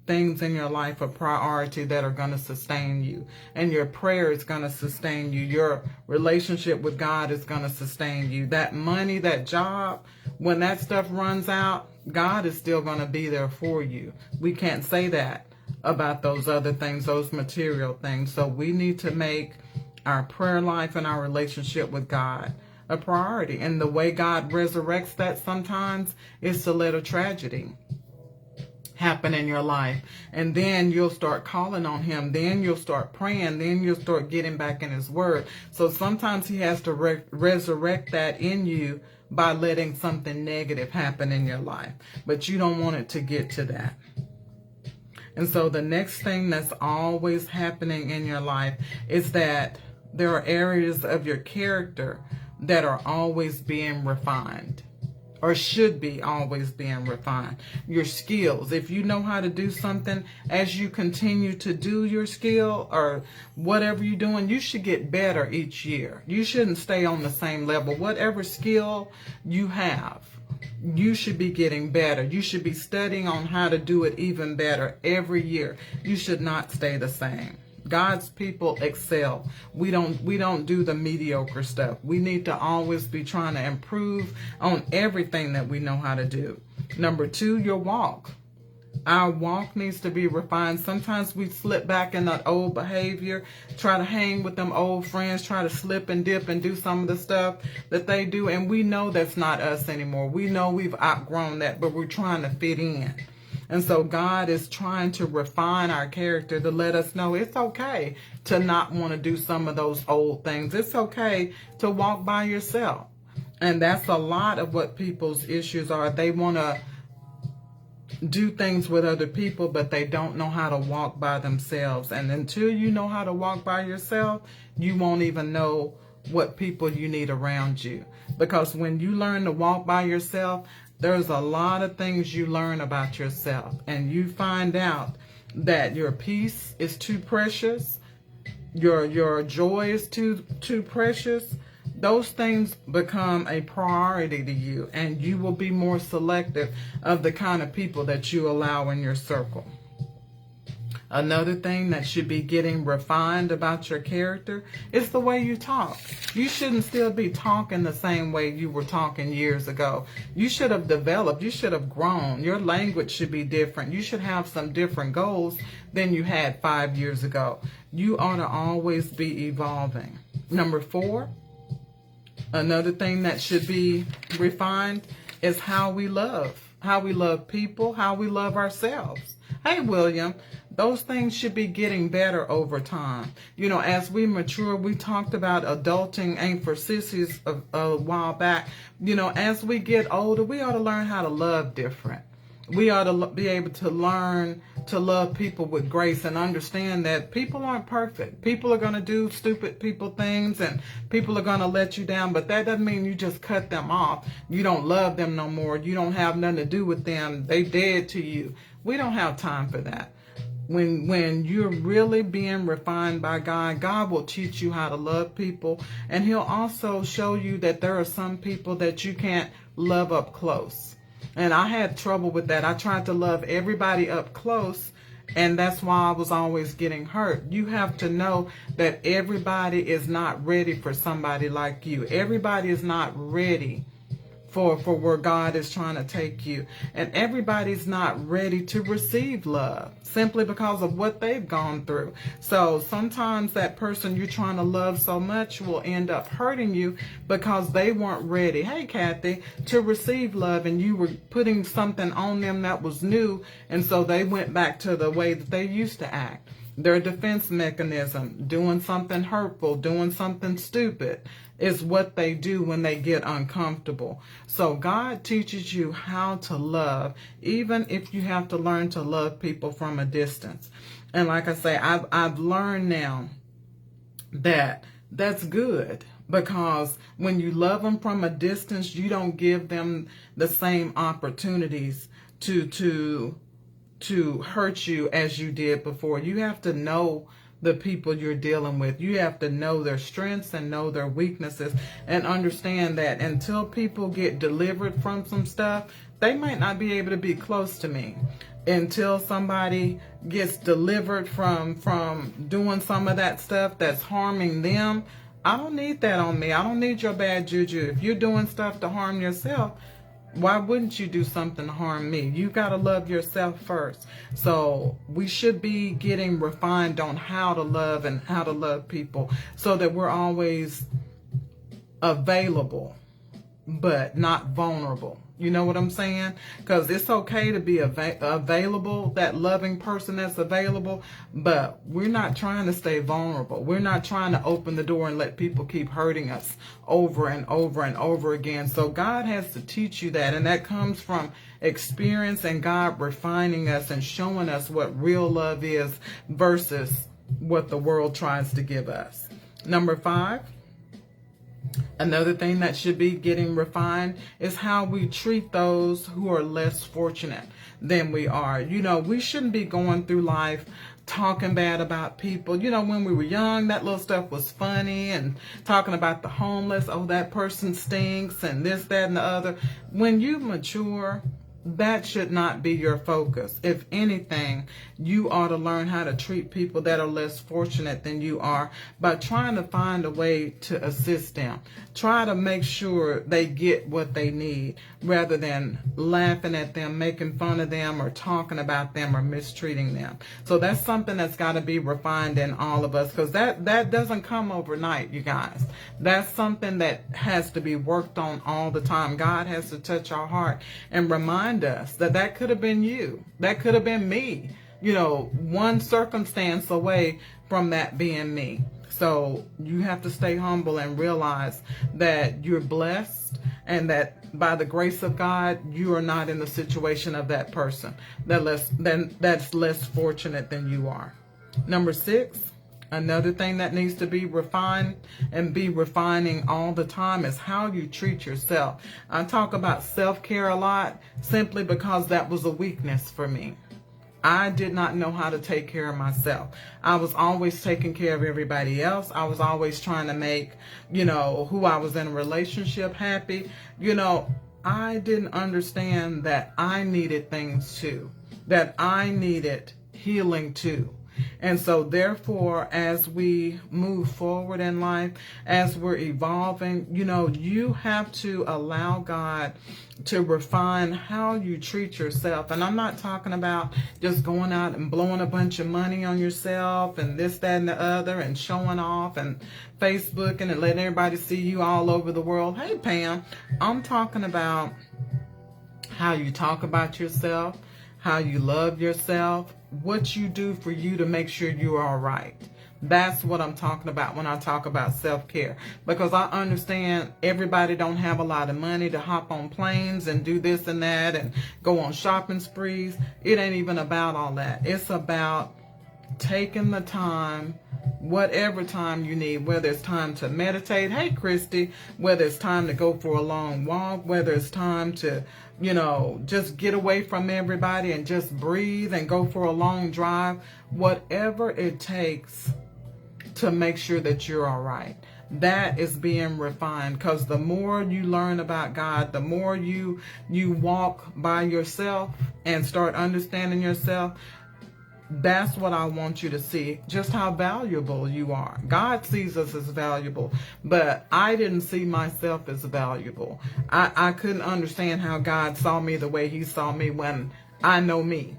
things in your life a priority that are going to sustain you. And your prayer is going to sustain you. Your relationship with God is going to sustain you. That money, that job, when that stuff runs out, God is still going to be there for you. We can't say that about those other things, those material things. So we need to make our prayer life and our relationship with God a priority. And the way God resurrects that sometimes is to let a tragedy happen in your life, and then you'll start calling on him, then you'll start praying, then you'll start getting back in his word. So sometimes he has to resurrect that in you by letting something negative happen in your life, but you don't want it to get to that. And so the next thing that's always happening in your life is that there are areas of your character that are always being refined, or should be always being refined. Your skills, if you know how to do something, as you continue to do your skill or whatever you're doing, you should get better each year. You shouldn't stay on the same level. Whatever skill you have, you should be getting better. You should be studying on how to do it even better every year. You should not stay the same. God's people excel. We don't do the mediocre stuff. We need to always be trying to improve on everything that we know how to do. Number 2, your walk. Our walk needs to be refined. Sometimes we slip back in that old behavior, try to hang with them old friends, try to slip and dip and do some of the stuff that they do. And we know that's not us anymore. We know we've outgrown that, but we're trying to fit in. And so God is trying to refine our character to let us know it's okay to not want to do some of those old things. It's okay to walk by yourself. And that's a lot of what people's issues are. They want to do things with other people, but they don't know how to walk by themselves. And until you know how to walk by yourself, you won't even know what people you need around you. Because when you learn to walk by yourself, there's a lot of things you learn about yourself, and you find out that your peace is too precious, your joy is too precious. Those things become a priority to you, and you will be more selective of the kind of people that you allow in your circle. Another thing that should be getting refined about your character is the way you talk. You shouldn't still be talking the same way you were talking years ago. You should have developed. You should have grown. Your language should be different. You should have some different goals than you had 5 years ago. You ought to always be evolving. Number 4, another thing that should be refined is how we love people, how we love ourselves. Hey, William, those things should be getting better over time. You know, as we mature, we talked about adulting ain't for sissies a while back. You know, as we get older, we ought to learn how to love different. We ought to be able to learn to love people with grace and understand that people aren't perfect. People are going to do stupid people things, and people are going to let you down, but that doesn't mean you just cut them off. You don't love them no more. You don't have nothing to do with them. They dead to you. We don't have time for that. When you're really being refined by God, God will teach you how to love people, and He'll also show you that there are some people that you can't love up close. And I had trouble with that. I tried to love everybody up close, and that's why I was always getting hurt. You have to know that everybody is not ready for somebody like you. Everybody is not ready for where God is trying to take you. And everybody's not ready to receive love simply because of what they've gone through. So sometimes that person you're trying to love so much will end up hurting you because they weren't ready, hey Kathy, to receive love, and you were putting something on them that was new, and so they went back to the way that they used to act. Their defense mechanism, doing something hurtful, doing something stupid, is what they do when they get uncomfortable. So God teaches you how to love, even if you have to learn to love people from a distance. And like I say, I've learned now that that's good, because when you love them from a distance, you don't give them the same opportunities to hurt you as you did before. You have to know the people you're dealing with. You have to know their strengths and know their weaknesses, and understand that until people get delivered from some stuff, they might not be able to be close to me. Until somebody gets delivered from doing some of that stuff that's harming them, I don't need that on me. I don't need your bad juju. If you're doing stuff to harm yourself, why wouldn't you do something to harm me? You got to love yourself first. So we should be getting refined on how to love and how to love people, so that we're always available, but not vulnerable. You know what I'm saying? Because it's okay to be available, that loving person that's available, but we're not trying to stay vulnerable. We're not trying to open the door and let people keep hurting us over and over and over again. So God has to teach you that, and that comes from experience and God refining us and showing us what real love is versus what the world tries to give us. Number 5. Another thing that should be getting refined is how we treat those who are less fortunate than we are. You know, we shouldn't be going through life talking bad about people. You know, when we were young, that little stuff was funny, and talking about the homeless, oh, that person stinks, and this, that, and the other. When you mature that should not be your focus. If anything, you ought to learn how to treat people that are less fortunate than you are by trying to find a way to assist them. Try to make sure they get what they need rather than laughing at them, making fun of them, or talking about them or mistreating them. So that's something that's got to be refined in all of us, because that doesn't come overnight, you guys. That's something that has to be worked on all the time. God has to touch our heart and remind us that could have been you. That could have been me. One circumstance away from that being me. So you have to stay humble and realize that you're blessed, and that by the grace of God, you are not in the situation of that person that's less fortunate than you are. Number 6, another thing that needs to be refined and be refining all the time is how you treat yourself. I talk about self-care a lot simply because that was a weakness for me. I did not know how to take care of myself. I was always taking care of everybody else. I was always trying to make, who I was in a relationship happy. I didn't understand that I needed things too, that I needed healing too. And so therefore, as we move forward in life, as we're evolving, you have to allow God to refine how you treat yourself. And I'm not talking about just going out and blowing a bunch of money on yourself and this, that, and the other, and showing off and Facebooking and letting everybody see you all over the world. Hey, Pam, I'm talking about how you talk about yourself, how you love yourself, what you do for you to make sure you're all right. That's what I'm talking about when I talk about self-care, because I understand everybody don't have a lot of money to hop on planes and do this and that and go on shopping sprees. It ain't even about all that. It's about taking the time, whatever time you need, whether it's time to meditate, hey Christy, whether it's time to go for a long walk, whether it's time to, just get away from everybody and just breathe and go for a long drive, whatever it takes to make sure that you're all right. That is being refined, because the more you learn about God, the more you walk by yourself and start understanding yourself. That's what I want you to see, just how valuable you are. God sees us as valuable, but I didn't see myself as valuable. I couldn't understand how God saw me the way he saw me when I know me,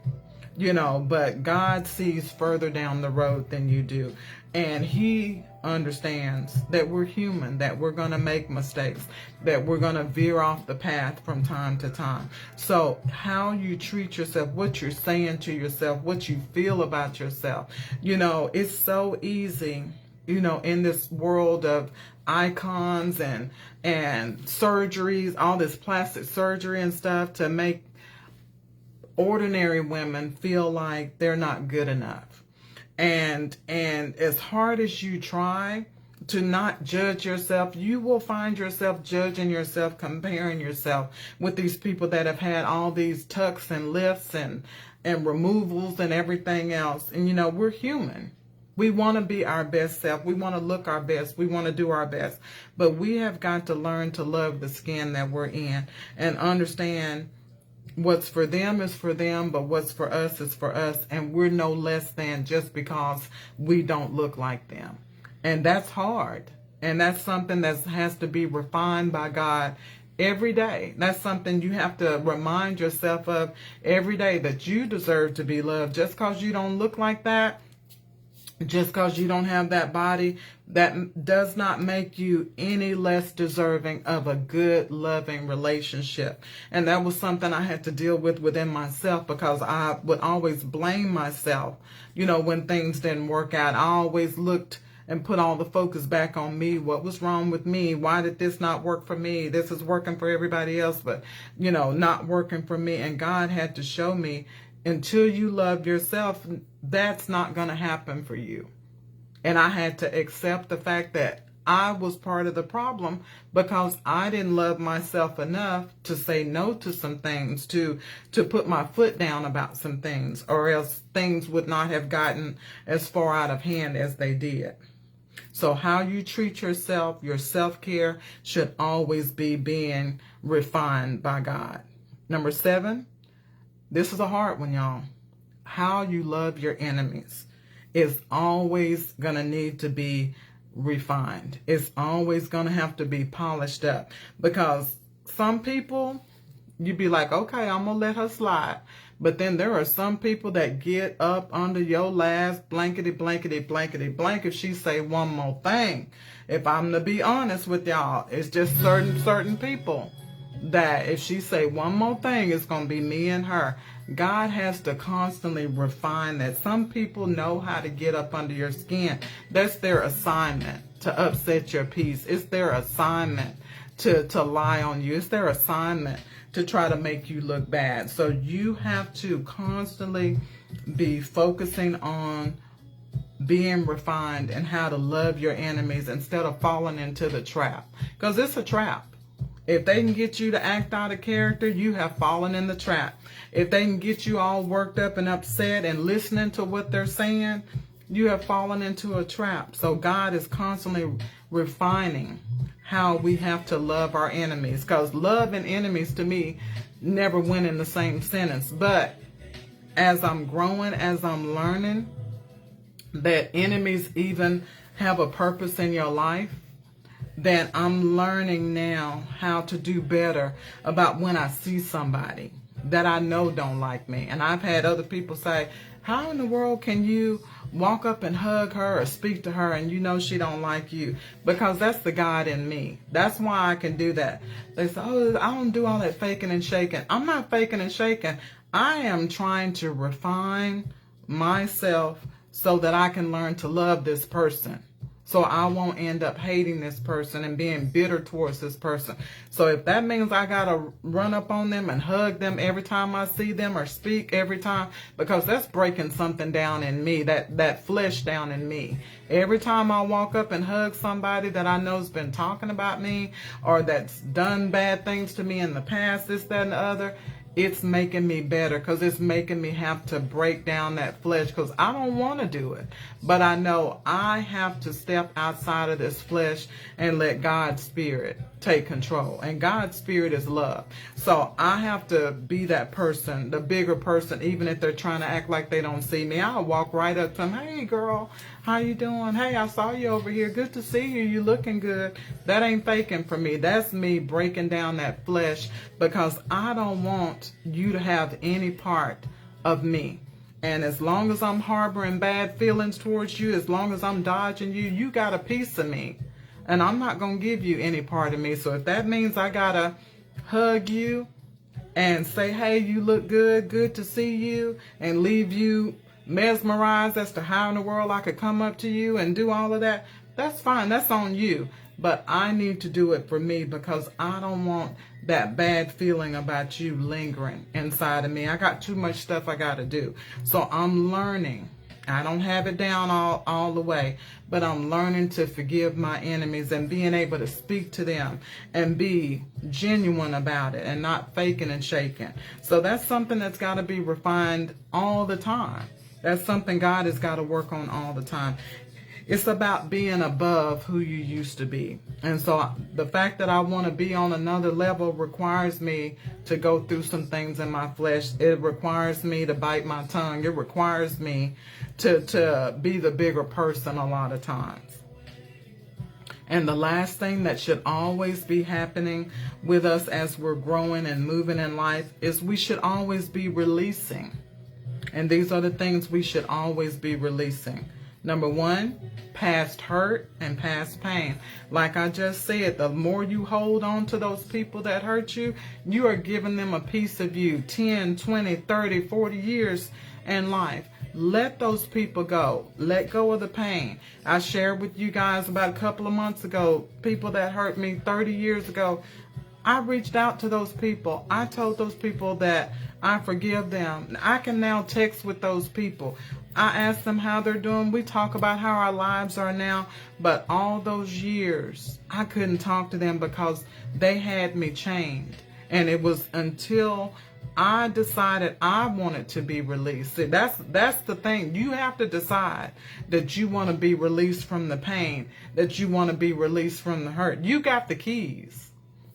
but God sees further down the road than you do. And he understands that we're human, that we're going to make mistakes, that we're going to veer off the path from time to time. So how you treat yourself, what you're saying to yourself, what you feel about yourself, it's so easy, in this world of icons and surgeries, all this plastic surgery and stuff, to make ordinary women feel like they're not good enough. And as hard as you try to not judge yourself, you will find yourself judging yourself, comparing yourself with these people that have had all these tucks and lifts and removals and everything else. And we're human. We want to be our best self. We want to look our best. We want to do our best. But we have got to learn to love the skin that we're in and understand what's for them is for them, but what's for us is for us, and we're no less than just because we don't look like them. And that's hard, and that's something that has to be refined by God every day. That's something you have to remind yourself of every day, that you deserve to be loved. Just because you don't look like that, just because you don't have that body, that does not make you any less deserving of a good, loving relationship. And that was something I had to deal with within myself, because I would always blame myself, when things didn't work out. I always looked and put all the focus back on me. What was wrong with me? Why did this not work for me? This is working for everybody else, but, not working for me. And God had to show me, until you love yourself, that's not going to happen for you. And I had to accept the fact that I was part of the problem, because I didn't love myself enough to say no to some things, to put my foot down about some things, or else things would not have gotten as far out of hand as they did. So how you treat yourself, your self-care, should always be being refined by God. Number 7, This is a hard one, y'all. How you love your enemies is always going to need to be refined. It's always going to have to be polished up, because some people, you'd be like, okay, I'm going to let her slide. But then there are some people that get up under your last blankety, blankety, blankety, blank if she say one more thing. If I'm to be honest with y'all, it's just certain people that if she say one more thing, it's going to be me and her. God has to constantly refine that. Some people know how to get up under your skin. That's their assignment, to upset your peace. It's their assignment to lie on you. It's their assignment to try to make you look bad. So you have to constantly be focusing on being refined and how to love your enemies instead of falling into the trap. Because it's a trap. If they can get you to act out of character, you have fallen in the trap. If they can get you all worked up and upset and listening to what they're saying, you have fallen into a trap. So God is constantly refining how we have to love our enemies. Because love and enemies, to me, never went in the same sentence. But as I'm growing, as I'm learning that enemies even have a purpose in your life, then I'm learning now how to do better about when I see somebody that I know don't like me. And I've had other people say, how in the world can you walk up and hug her or speak to her and you know she don't like you? Because that's the God in me. That's why I can do that. They say, oh, I don't do all that faking and shaking. I'm not faking and shaking. I am trying to refine myself so that I can learn to love this person. So I won't end up hating this person and being bitter towards this person. So if that means I got to run up on them and hug them every time I see them or speak every time, because that's breaking something down in me, that flesh down in me. Every time I walk up and hug somebody that I know's been talking about me or that's done bad things to me in the past, this, that, and the other, it's making me better, because it's making me have to break down that flesh, because I don't want to do it. But I know I have to step outside of this flesh and let God's Spirit take control. And God's Spirit is love. So I have to be that person, the bigger person, even if they're trying to act like they don't see me. I'll walk right up to them. Hey, girl, how you doing? Hey, I saw you over here. Good to see you. You looking good. That ain't faking for me. That's me breaking down that flesh, because I don't want you to have any part of me. And as long as I'm harboring bad feelings towards you, as long as I'm dodging you, you got a piece of me. And I'm not going to give you any part of me. So if that means I got to hug you and say, hey, you look good, good to see you, and leave you mesmerized as to how in the world I could come up to you and do all of that, that's fine. That's on you. But I need to do it for me, because I don't want that bad feeling about you lingering inside of me. I got too much stuff I got to do. So I'm learning. I don't have it down all the way, but I'm learning to forgive my enemies and being able to speak to them and be genuine about it and not faking and shaking. So that's something that's got to be refined all the time. That's something God has got to work on all the time. It's about being above who you used to be. And so the fact that I want to be on another level requires me to go through some things in my flesh. It requires me to bite my tongue. It requires me to be the bigger person a lot of times. And the last thing that should always be happening with us as we're growing and moving in life is we should always be releasing. And these are the things we should always be releasing. Number one, past hurt and past pain. Like I just said, the more you hold on to those people that hurt you, you are giving them a piece of you 10, 20, 30, 40 years in life. Let those people go. Let go of the pain. I shared with you guys about a couple of months ago, people that hurt me 30 years ago. I reached out to those people. I told those people that I forgive them. I can now text with those people. I ask them how they're doing. We talk about how our lives are now. But all those years, I couldn't talk to them because they had me chained. And it was until I decided I wanted to be released. See, that's the thing. You have to decide that you want to be released from the pain, that you want to be released from the hurt. You got the keys.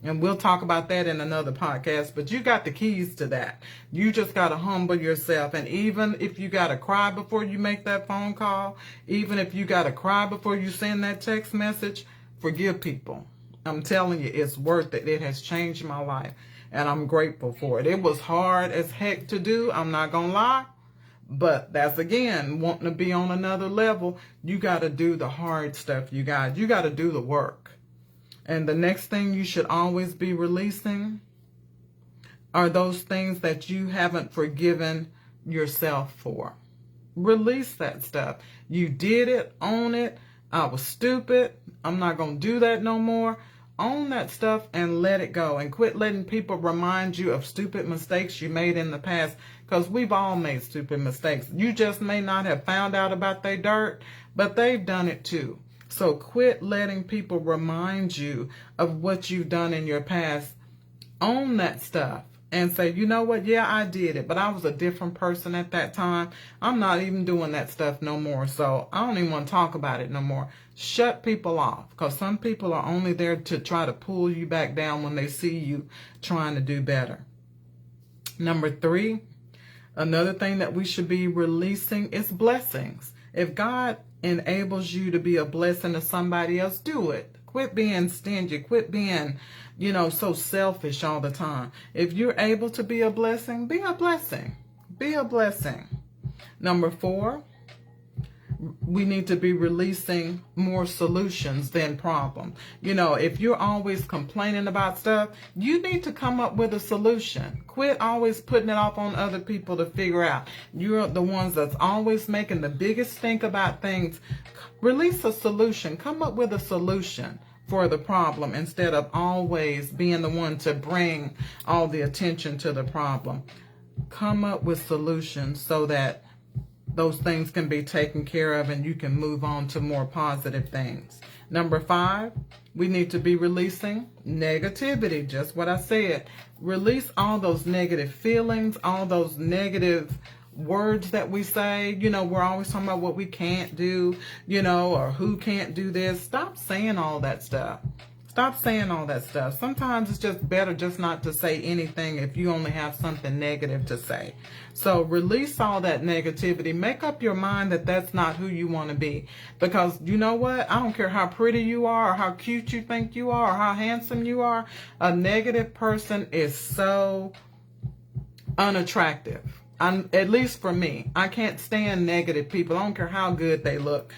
And we'll talk about that in another podcast, but you got the keys to that. You just got to humble yourself. And even if you got to cry before you make that phone call, even if you got to cry before you send that text message, forgive people. I'm telling you, it's worth it. It has changed my life, and I'm grateful for it. It was hard as heck to do. I'm not going to lie. But that's, again, wanting to be on another level. You got to do the hard stuff, you guys. You got to do the work. And the next thing you should always be releasing are those things that you haven't forgiven yourself for. Release that stuff. You did it. Own it. I was stupid. I'm not going to do that no more. Own that stuff and let it go. And quit letting people remind you of stupid mistakes you made in the past. Because we've all made stupid mistakes. You just may not have found out about their dirt, but they've done it too. So quit letting people remind you of what you've done in your past. Own that stuff and say, you know what? Yeah, I did it, but I was a different person at that time. I'm not even doing that stuff no more. So I don't even want to talk about it no more. Shut people off, because some people are only there to try to pull you back down when they see you trying to do better. Number 3, another thing that we should be releasing is blessings. If God enables you to be a blessing to somebody else, do it. Quit being stingy. Quit being, so selfish all the time. If you're able to be a blessing, be a blessing. Be a blessing. Number 4, we need to be releasing more solutions than problems. If you're always complaining about stuff, you need to come up with a solution. Quit always putting it off on other people to figure out. You're the ones that's always making the biggest stink about things. Release a solution. Come up with a solution for the problem instead of always being the one to bring all the attention to the problem. Come up with solutions so that those things can be taken care of and you can move on to more positive things. Number 5, we need to be releasing negativity. Just what I said. Release all those negative feelings, all those negative words that we say. We're always talking about what we can't do, or who can't do this. Stop saying all that stuff. Stop saying all that stuff. Sometimes it's just better just not to say anything if you only have something negative to say. So release all that negativity. Make up your mind that that's not who you want to be. Because you know what? I don't care how pretty you are or how cute you think you are or how handsome you are. A negative person is so unattractive. At least for me. I can't stand negative people. I don't care how good they look.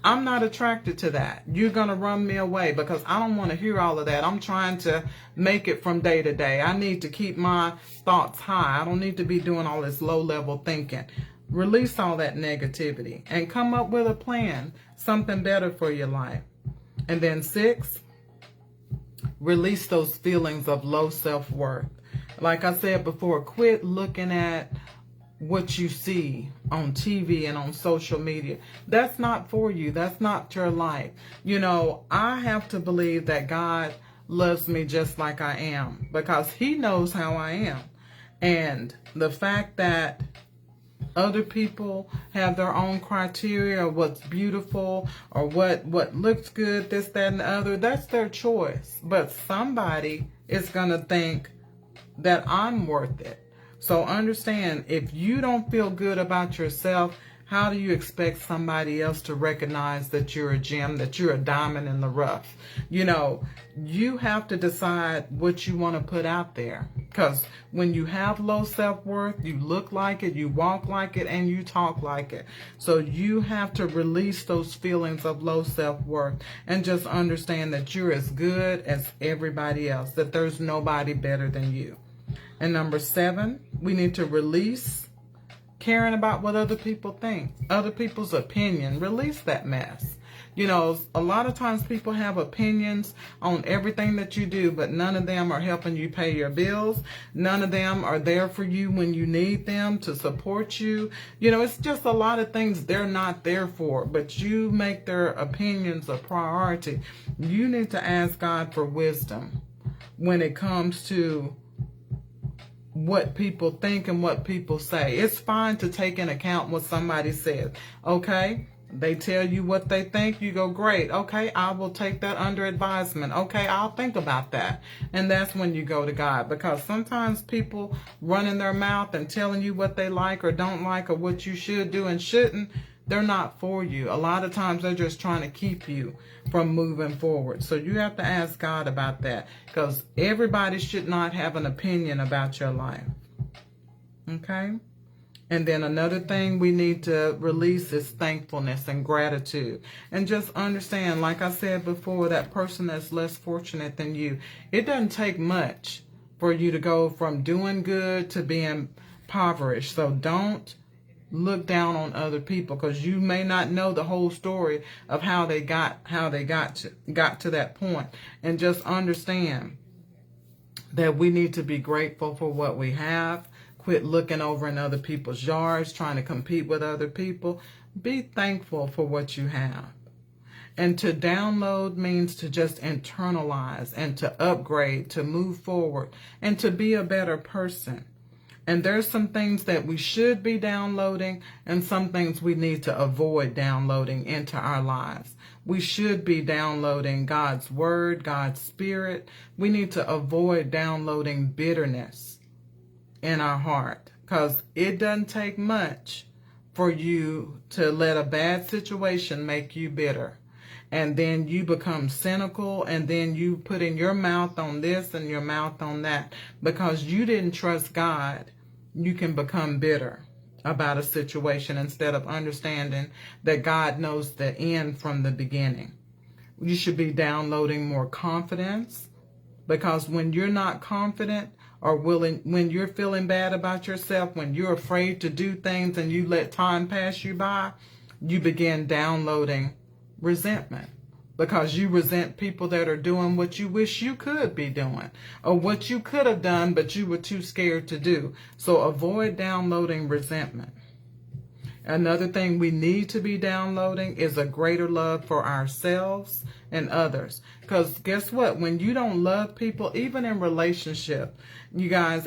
I'm not attracted to that. You're going to run me away because I don't want to hear all of that. I'm trying to make it from day to day. I need to keep my thoughts high. I don't need to be doing all this low-level thinking. Release all that negativity and come up with a plan, something better for your life. And then 6, release those feelings of low self-worth. Like I said before, quit looking at what you see on TV and on social media. That's not for you. That's not your life. I have to believe that God loves me just like I am because He knows how I am. And the fact that other people have their own criteria of what's beautiful or what looks good, this, that, and the other, that's their choice. But somebody is going to think that I'm worth it. So understand, if you don't feel good about yourself, how do you expect somebody else to recognize that you're a gem, that you're a diamond in the rough? You have to decide what you want to put out there. Because when you have low self-worth, you look like it, you walk like it, and you talk like it. So you have to release those feelings of low self-worth and just understand that you're as good as everybody else, that there's nobody better than you. And number 7, we need to release caring about what other people think, other people's opinion. Release that mess. A lot of times people have opinions on everything that you do, but none of them are helping you pay your bills. None of them are there for you when you need them to support you. It's just a lot of things they're not there for, but you make their opinions a priority. You need to ask God for wisdom when it comes to what people think and what people say. It's fine to take into account what somebody says, okay? They tell you what they think. You go, great. Okay, I will take that under advisement. Okay, I'll think about that. And that's when you go to God, because sometimes people running their mouth and telling you what they like or don't like or what you should do and shouldn't, they're not for you. A lot of times they're just trying to keep you from moving forward. So you have to ask God about that, because everybody should not have an opinion about your life. Okay? And then another thing we need to release is thankfulness and gratitude. And just understand, like I said before, that person that's less fortunate than you, it doesn't take much for you to go from doing good to being impoverished. So don't look down on other people, because you may not know the whole story of how they got to that point. And just understand that we need to be grateful for what we have. Quit looking over in other people's yards, trying to compete with other people. Be thankful for what you have. And to download means to just internalize and to upgrade, to move forward, and to be a better person. And there's some things that we should be downloading and some things we need to avoid downloading into our lives. We should be downloading God's word, God's spirit. We need to avoid downloading bitterness in our heart, because it doesn't take much for you to let a bad situation make you bitter, and then you become cynical, and then you putting your mouth on this and your mouth on that because you didn't trust God. You can become bitter about a situation instead of understanding that God knows the end from the beginning. You should be downloading more confidence, because when you're not confident, or when you're feeling bad about yourself, when you're afraid to do things and you let time pass you by, you begin downloading resentment, because you resent people that are doing what you wish you could be doing, or what you could have done but you were too scared to do. So avoid downloading resentment. Another thing we need to be downloading is a greater love for ourselves and others. Because guess what? When you don't love people, even in relationship, you guys,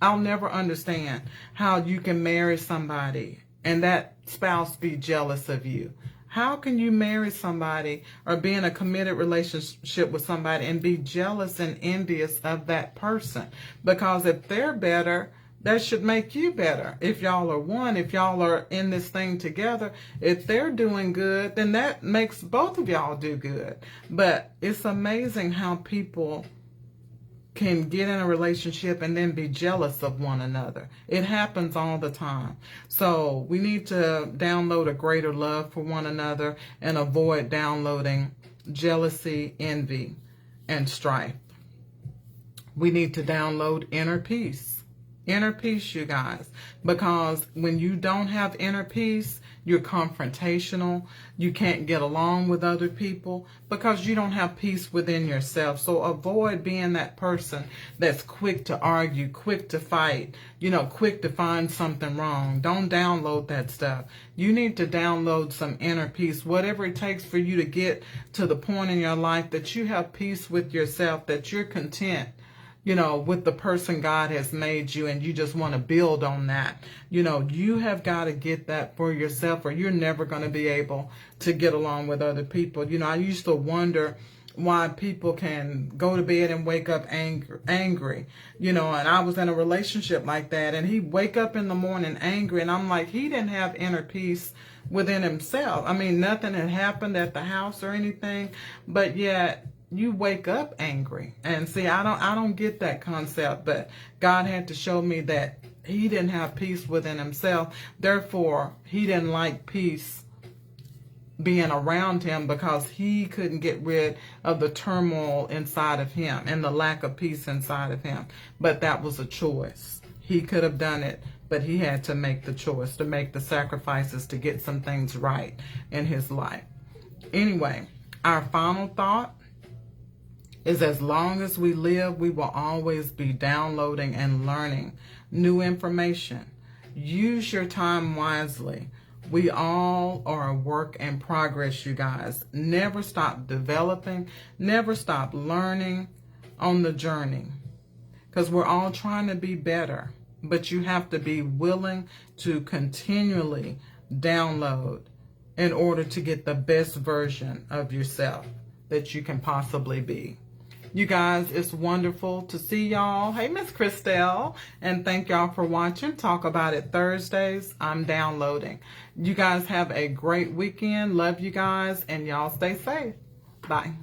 I'll never understand how you can marry somebody and that spouse be jealous of you. How can you marry somebody or be in a committed relationship with somebody and be jealous and envious of that person? Because if they're better, that should make you better. If y'all are one, if y'all are in this thing together, if they're doing good, then that makes both of y'all do good. But it's amazing how people can get in a relationship and then be jealous of one another. It happens all the time. So we need to download a greater love for one another and avoid downloading jealousy, envy, and strife. We need to download inner peace. Inner peace, you guys, because when you don't have inner peace, you're confrontational. You can't get along with other people because you don't have peace within yourself. So avoid being that person that's quick to argue, quick to fight, quick to find something wrong. Don't download that stuff. You need to download some inner peace, whatever it takes for you to get to the point in your life that you have peace with yourself, that you're content with the person God has made you, and you just want to build on that. You have got to get that for yourself, or you're never going to be able to get along with other people. I used to wonder why people can go to bed and wake up angry, and I was in a relationship like that, and he'd wake up in the morning angry, and I'm like, he didn't have inner peace within himself. I mean, nothing had happened at the house or anything, but yet you wake up angry. And see, I don't get that concept, but God had to show me that he didn't have peace within himself. Therefore, he didn't like peace being around him, because he couldn't get rid of the turmoil inside of him and the lack of peace inside of him. But that was a choice. He could have done it, but he had to make the choice, to make the sacrifices to get some things right in his life. Anyway, our final thought is, as long as we live, we will always be downloading and learning new information. Use your time wisely. We all are a work in progress, you guys. Never stop developing. Never stop learning on the journey, because we're all trying to be better. But you have to be willing to continually download in order to get the best version of yourself that you can possibly be. You guys, it's wonderful to see y'all. Hey, Miss Christelle. And thank y'all for watching. Talk About It Thursdays. I'm downloading. You guys have a great weekend. Love you guys. And y'all stay safe. Bye.